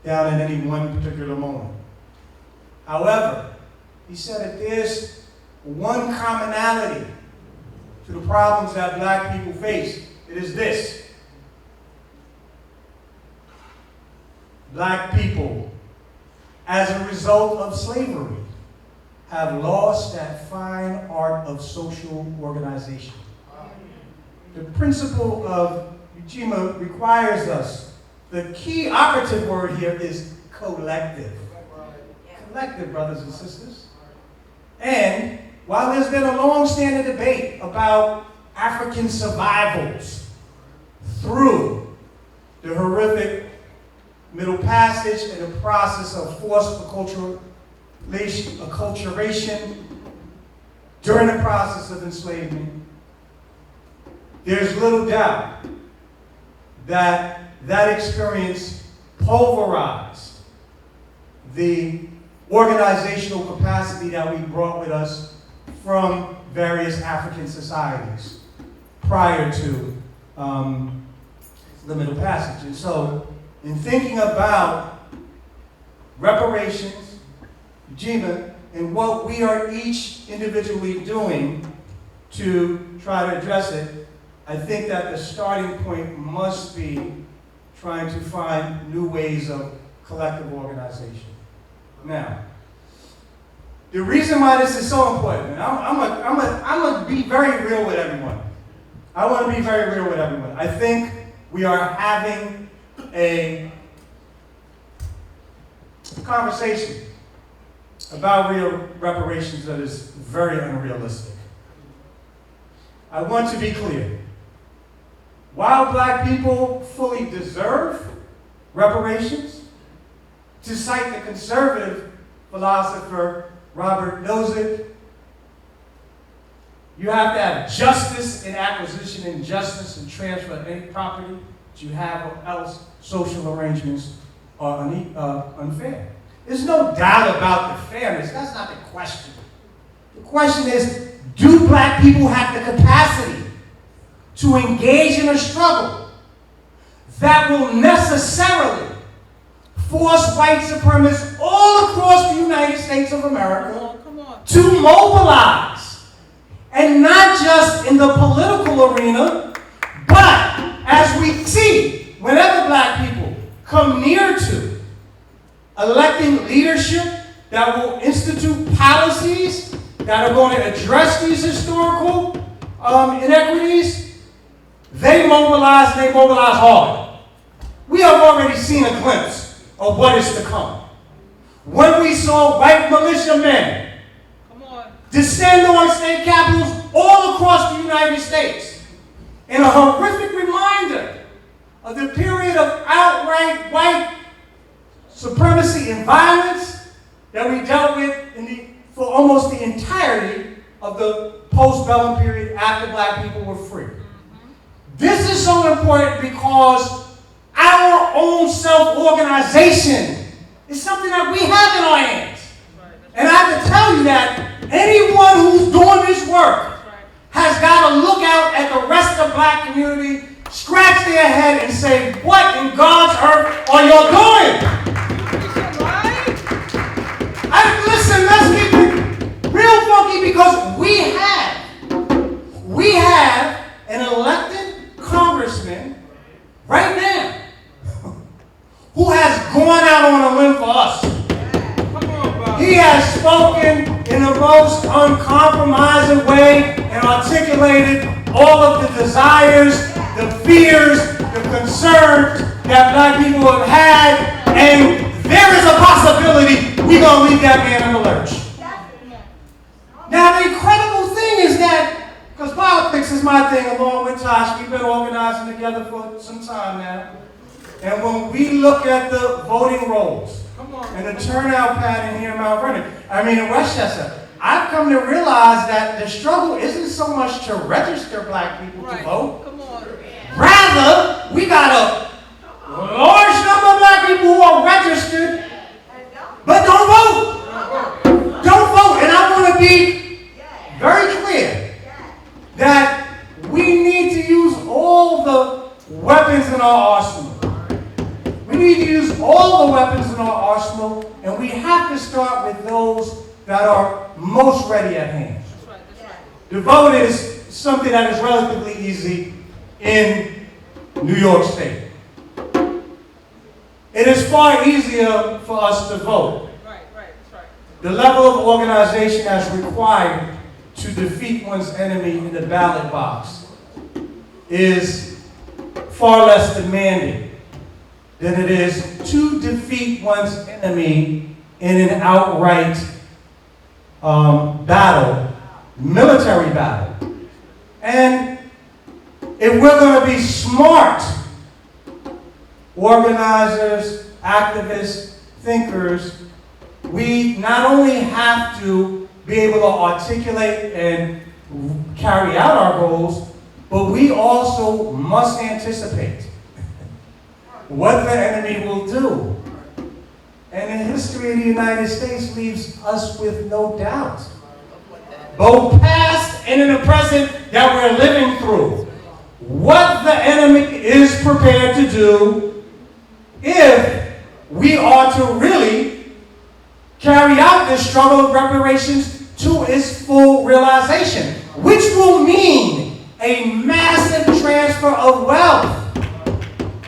down at any one particular moment. However, he said that there's one commonality to the problems that black people face. It is this: Black people, as a result of slavery, have lost that fine art of social organization. The principle of Ujima requires us, the key operative word here is collective. Collective, brothers and sisters. And while there's been a long-standing debate about African survivals through the horrific Middle Passage and the process of forced acculturation during the process of enslavement, there's little doubt that that experience pulverized the organizational capacity that we brought with us from various African societies prior to the Middle Passage. And so, in thinking about reparations, Ujima, and what we are each individually doing to try to address it, I think that the starting point must be trying to find new ways of collective organization. Now, the reason why this is so important, and I'm gonna be very real with everyone. I want to be very real with everyone. I think we are having a conversation about real reparations that is very unrealistic. I want to be clear. While Black people fully deserve reparations, to cite the conservative philosopher Robert Nozick, you have to have justice in acquisition and justice in transfer of any property that you have, or else social arrangements are unfair. There's no doubt about the fairness. That's not the question. The question is, do Black people have the capacity to engage in a struggle that will necessarily force white supremacists all across the United States of America to mobilize? And not just in the political arena, but as we see, whenever Black people come near to electing leadership that will institute policies that are going to address these historical inequities, they mobilize hard. We have already seen a glimpse of what is to come. When we saw white militiamen descend on state capitals all across the United States, in a horrific reminder of the period of outright white supremacy and violence that we dealt with for almost the entirety of the post-bellum period after Black people were free. This is so important because our own self-organization is something that we have in our hands. And I have to tell you that anyone who's doing this work has got to look out at the rest of the Black community, scratch their head and say, what in God's earth are y'all doing? Listen, let's keep it real funky, because we have an elected congressman right now who has gone out on a limb for us. He has spoken in the most uncompromising way and articulated all of the desires, the fears, the concerns that Black people have had, and there is a possibility we're going to leave that man in the lurch. Now, the incredible thing is that, because politics is my thing along with Tasha, we've been organizing together for some time now, and when we look at the voting rolls and the turnout pattern here in Mount Vernon, in Westchester, I've come to realize that the struggle isn't so much to register Black people to vote. Rather, we got a large number of Black people who are registered but don't vote. Don't vote. And I want to be very clear that we need to use all the weapons in our arsenal. We need to use all the weapons in our arsenal, and we have to start with those that are most ready at hand. The vote is something that is relatively easy in New York State. it is far easier for us to vote. Right, that's right. The level of organization that's required to defeat one's enemy in the ballot box is far less demanding than it is to defeat one's enemy in an outright battle, military battle. And if we're going to be smart organizers, activists, thinkers, we not only have to be able to articulate and carry out our goals, but we also must anticipate what the enemy will do. And the history of the United States leaves us with no doubt, both past and in the present that we're living through, what the enemy is prepared to do if we are to really carry out this struggle of reparations to its full realization, which will mean a massive transfer of wealth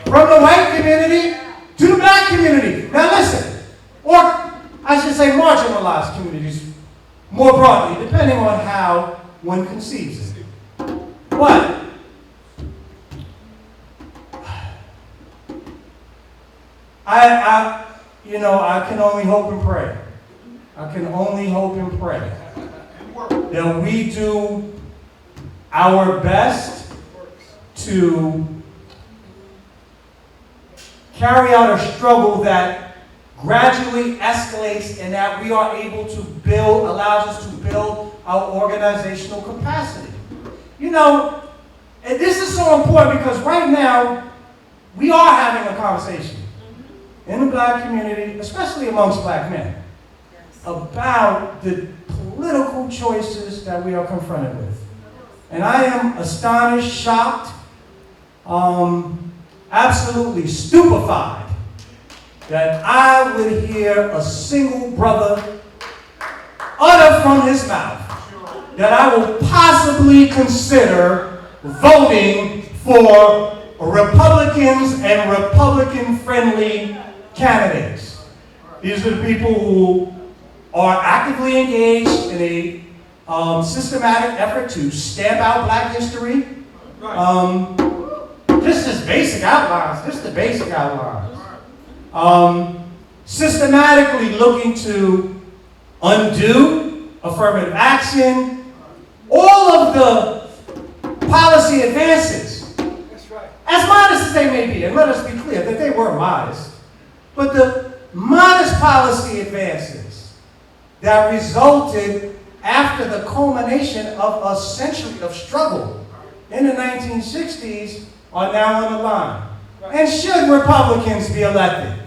from the white community to the black community. Now listen, or I should say marginalized communities more broadly, depending on how one conceives it. But I can only hope and pray. I can only hope and pray that we do our best to carry out a struggle that gradually escalates and that we are able to build, allows us to build our organizational capacity. You know, and this is so important because right now we are having a conversation in the black community, especially amongst black men, about the political choices that we are confronted with. And I am astonished, shocked, absolutely stupefied that I would hear a single brother utter from his mouth that I will possibly consider voting for Republicans and Republican-friendly candidates. These are the people who are actively engaged in a systematic effort to stamp out black history. This is basic outlines. This is the basic outlines. Systematically looking to undo affirmative action, all of the policy advances, as modest as they may be, and let us be clear that they were modest, but the modest policy advances that resulted after the culmination of a century of struggle in the 1960s are now on the line. And should Republicans be elected,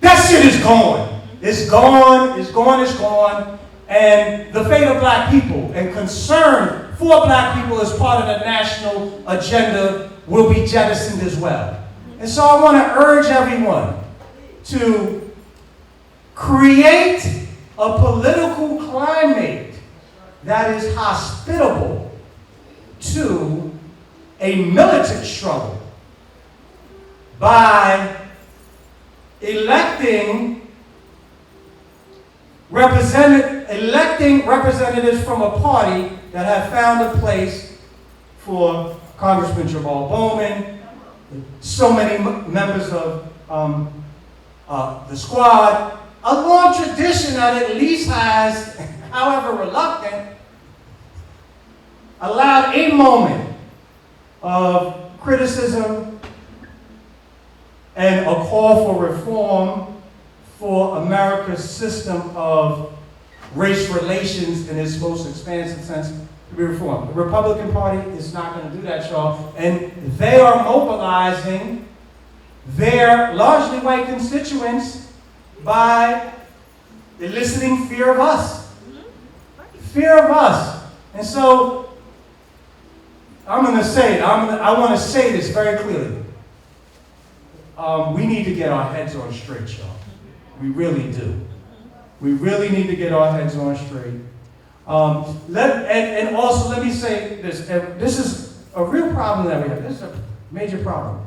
that shit is gone. It's gone, it's gone, it's gone. And the fate of black people and concern for black people as part of the national agenda will be jettisoned as well. And so I want to urge everyone to create a political climate that is hospitable to a militant struggle by electing representatives from a party that have found a place for Congressman Jamal Bowman, so many members of the squad, a long tradition that at least has, however reluctant, allowed a moment of criticism and a call for reform for America's system of race relations in its most expansive sense to be reformed. The Republican Party is not going to do that, y'all. And they are mobilizing their largely white constituents by eliciting fear of us. Fear of us. And so, I'm going to say it. I want to say this very clearly. We need to get our heads on straight, y'all. We really do. We really need to get our heads on straight. And also, let me say this. This is a real problem that we have. This is a major problem.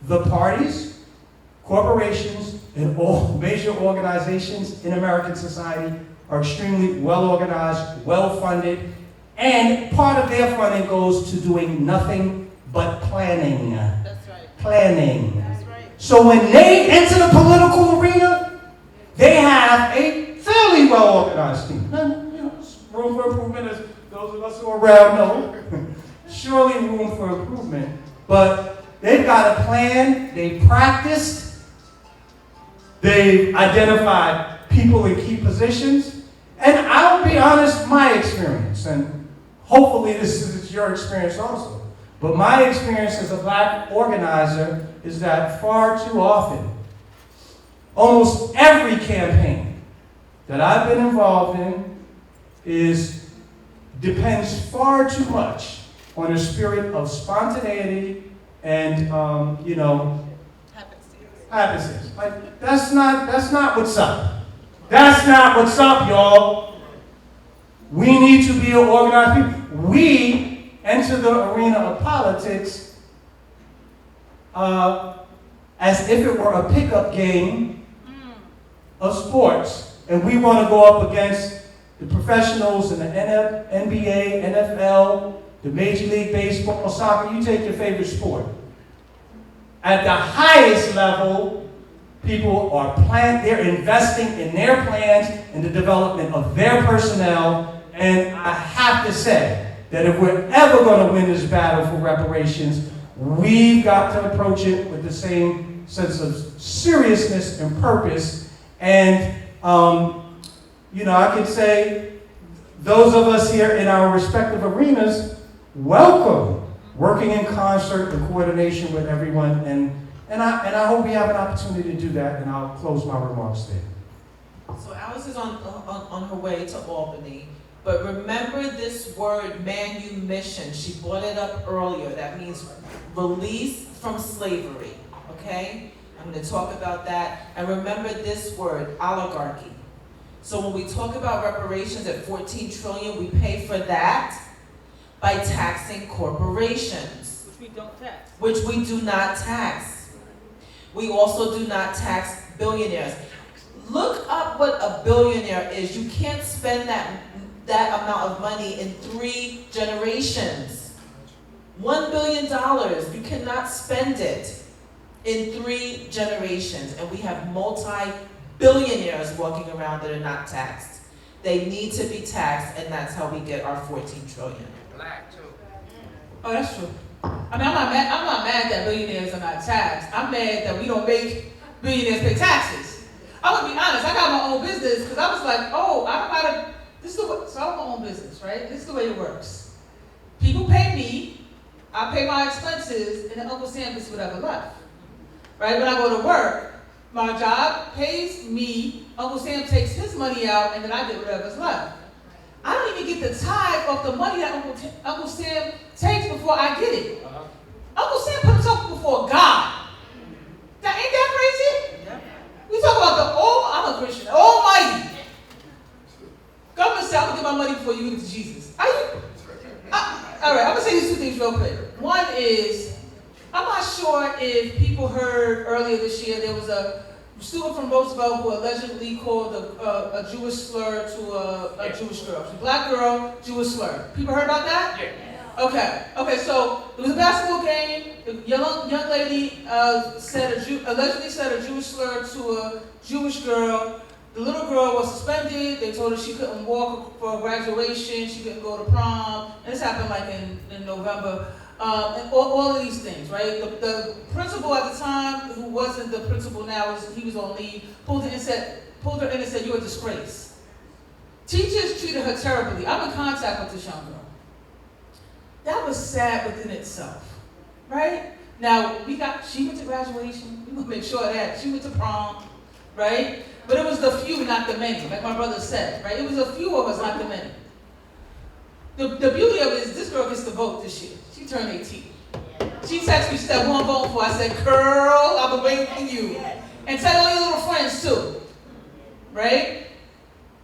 The parties, corporations and all major organizations in American society are extremely well organized, well funded, and part of their funding goes to doing nothing but planning. That's right. Planning. That's right. So when they enter the political arena, they have a fairly well organized team. And, room for improvement, as those of us who are around know. Surely room for improvement. But they've got a plan, they've practiced, they've identified people in key positions, and I'll be honest, my experience, and hopefully this is your experience also, but my experience as a black organizer is that far too often, almost every campaign that I've been involved in depends far too much on a spirit of spontaneity and, happenstance. Like, that's not what's up. That's not what's up, y'all. We need to be an organized people. We enter the arena of politics as if it were a pickup game of sports, and we want to go up against the professionals in the NBA, NFL, the Major League Baseball, soccer. You take your favorite sport. At the highest level, people are they're investing in their plans and the development of their personnel. And I have to say that if we're ever going to win this battle for reparations, we've got to approach it with the same sense of seriousness and purpose. And, I can say those of us here in our respective arenas welcome working in concert and coordination with everyone. And I hope we have an opportunity to do that, and I'll close my remarks there. So Alice is on her way to Albany, but remember this word, manumission. She brought it up earlier. That means release from slavery, okay? I'm going to talk about that. And remember this word, oligarchy. So when we talk about reparations at $14 trillion, we pay for that by taxing corporations. Which we don't tax. Which we do not tax. We also do not tax billionaires. Look up what a billionaire is. You can't spend that amount of money in 3 generations. $1 billion, you cannot spend it in 3 generations. And we have multi-billionaires walking around that are not taxed. They need to be taxed, and that's how we get our $14 trillion. Black, too. Oh, that's true. I mean, I'm not mad that billionaires are not taxed. I'm mad that we don't make billionaires pay taxes. I'm gonna be honest, I got my own business because I was like, oh, I don't gotta, so I have my own business, right? This is the way it works. People pay me, I pay my expenses, and then Uncle Sam gets whatever left. Right? When I go to work, my job pays me, Uncle Sam takes his money out, and then I get whatever's left. I don't even get the tithe of the money that Uncle Sam takes before I get it. Uncle Sam put himself before God. Ain't that crazy? Yeah. We talk about I'm a Christian, Almighty. Government said, I'm going to give my money before you give it to Jesus. All right, I'm going to say these 2 things real quick. One is, I'm not sure if people heard earlier this year, there was a student from Roosevelt who allegedly called a Jewish slur to a Jewish girl. She's a black girl, Jewish slur. People heard about that? Yeah. Okay, so it was a basketball game. The young lady allegedly said a Jewish slur to a Jewish girl. The little girl was suspended. They told her she couldn't walk for graduation. She couldn't go to prom. And this happened like in November. And all of these things, right? The principal at the time, who wasn't the principal now, he was on leave, pulled her in and said, you're a disgrace. Teachers treated her terribly. I'm in contact with this young girl. That was sad within itself, right? Now, she went to graduation. We will make sure of that. She went to prom, right? But it was the few, not the many, like my brother said, right? It was a few of us, not the many. The beauty of it is this girl gets to vote this year. She turned 18. She texted me, she said, who I'm voting for? I said, girl, I've been waiting for you. And tell all your little friends too, right?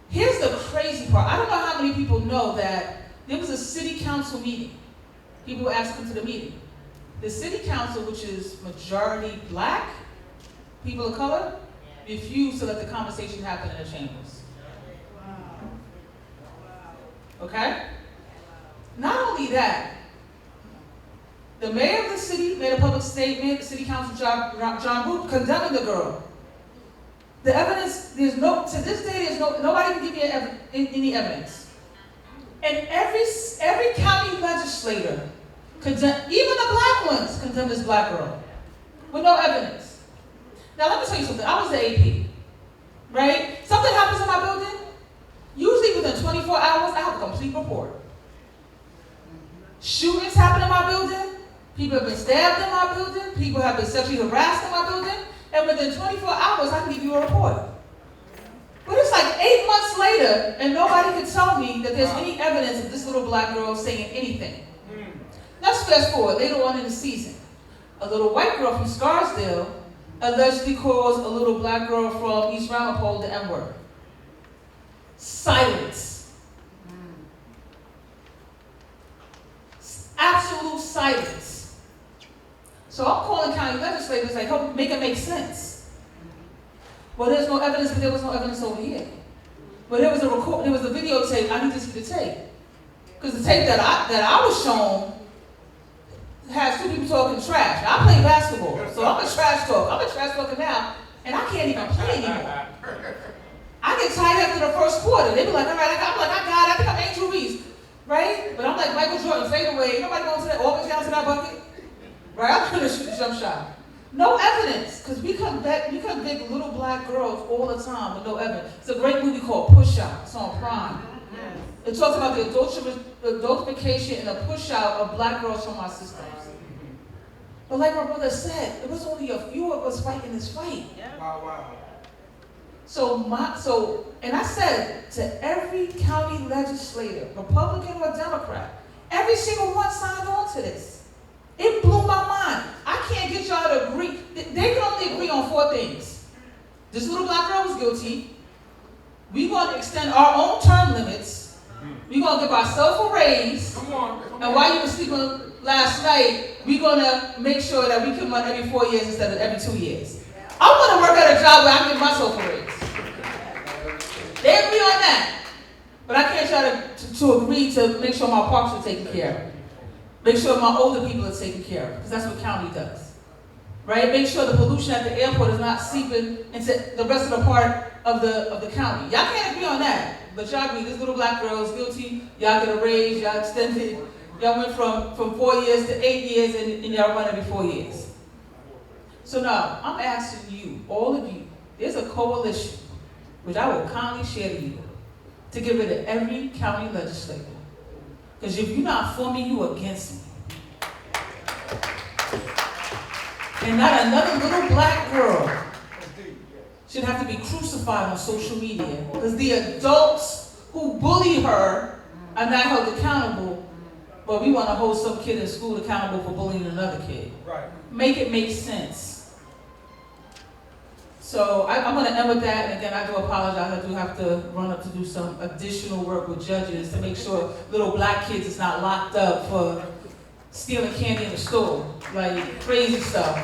Here's the crazy part. I don't know how many people know that there was a city council meeting. People were asked to come to the meeting. The city council, which is majority black, people of color refuse to let the conversation happen in the chambers. Okay? Not only that, the mayor of the city made a public statement, City Council John Booth condemning the girl. The evidence, to this day, nobody can give me any evidence. And every county legislator condemned, even the black ones condemned this black girl with no evidence. Now let me tell you something, I was the AP, right? Something happens in my building, usually within 24 hours, I have a complete report. Shootings happen in my building, people have been stabbed in my building, people have been sexually harassed in my building, and within 24 hours, I can give you a report. But it's like 8 months later, and nobody can tell me that there's any evidence of this little black girl saying anything. Let's fast forward, later on in the season. A little white girl from Scarsdale allegedly calls a little black girl from East Ramapo the N-word. Silence. Absolute silence. So I'm calling county legislators like, help make it make sense. Well, there's no evidence, but there was no evidence over here. But there was a videotape. I need to see the tape, because the tape that I was shown has two people talking trash. I play basketball, so I'm a trash talker. I'm a trash talker now, and I can't even play anymore. I get tired after the first quarter. They be like, all right, I'm like, I got it. I think I'm Angel Reese, right? But I'm like Michael Jordan, fade away. Ain't nobody going to that, always down to that bucket, right? I'm gonna shoot the jump shot. No evidence, because we convict little black girls all the time with no evidence. It's a great movie called Push Out. It's on Prime. It talks about the adultification and the push out of black girls from our systems. But like my brother said, it was only a few of us fighting this fight. Wow. And I said to every county legislator, Republican or Democrat, every single one signed on to this. It blew my mind. I can't get y'all to agree. They can only agree on 4 things. This little black girl was guilty. We're going to extend our own term limits. We're going to give ourselves a raise. Come on. And while you were sleeping last night, we're going to make sure that we can run every 4 years instead of every 2 years. I want to work at a job where I give myself a raise. They agree on that. But I can't try to agree to make sure my parks are taken care of. Make sure my older people are taken care of, because that's what county does. Right? Make sure the pollution at the airport is not seeping into the rest of the part of the county. Y'all can't agree on that. But y'all agree, this little black girl is guilty, y'all get a raise, y'all extended, y'all went from 4 years to 8 years, and y'all run every 4 years. So now, I'm asking you, all of you, there's a coalition, which I will kindly share to you, to get rid of every county legislator. Because if you're not for me, you're against me. And not another little black girl should have to be crucified on social media, because the adults who bully her are not held accountable, but we want to hold some kid in school accountable for bullying another kid. Right. Make it make sense. So I'm going to end with that, and again, I do apologize. I do have to run up to do some additional work with judges to make sure little black kids is not locked up for stealing candy in the store, like crazy stuff,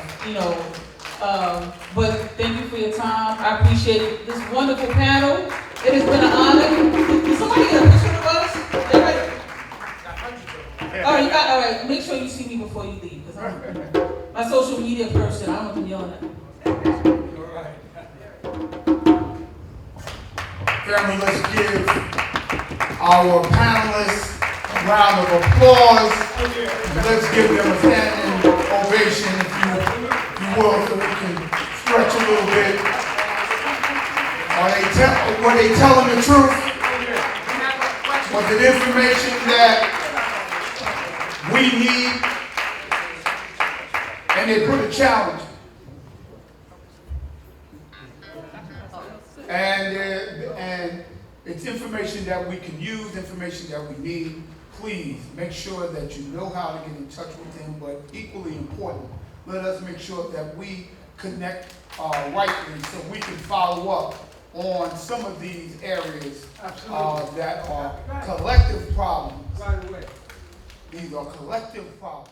But thank you for your time. I appreciate this wonderful panel. It has been an honor. Did somebody get a picture of us? Everybody? All right. Make sure you see me before you leave, because I'm my social media person. I don't want them yelling at me. Family, let's give our panelists a round of applause. Let's give them a standing ovation, if you will, so we can stretch a little bit. Were they telling the truth? Was it information that we need? And they put a challenge. And it's information that we can use, information that we need. Please make sure that you know how to get in touch with them, but equally important, let us make sure that we connect rightly so we can follow up on some of these areas that are collective problems. By the way. These are collective problems.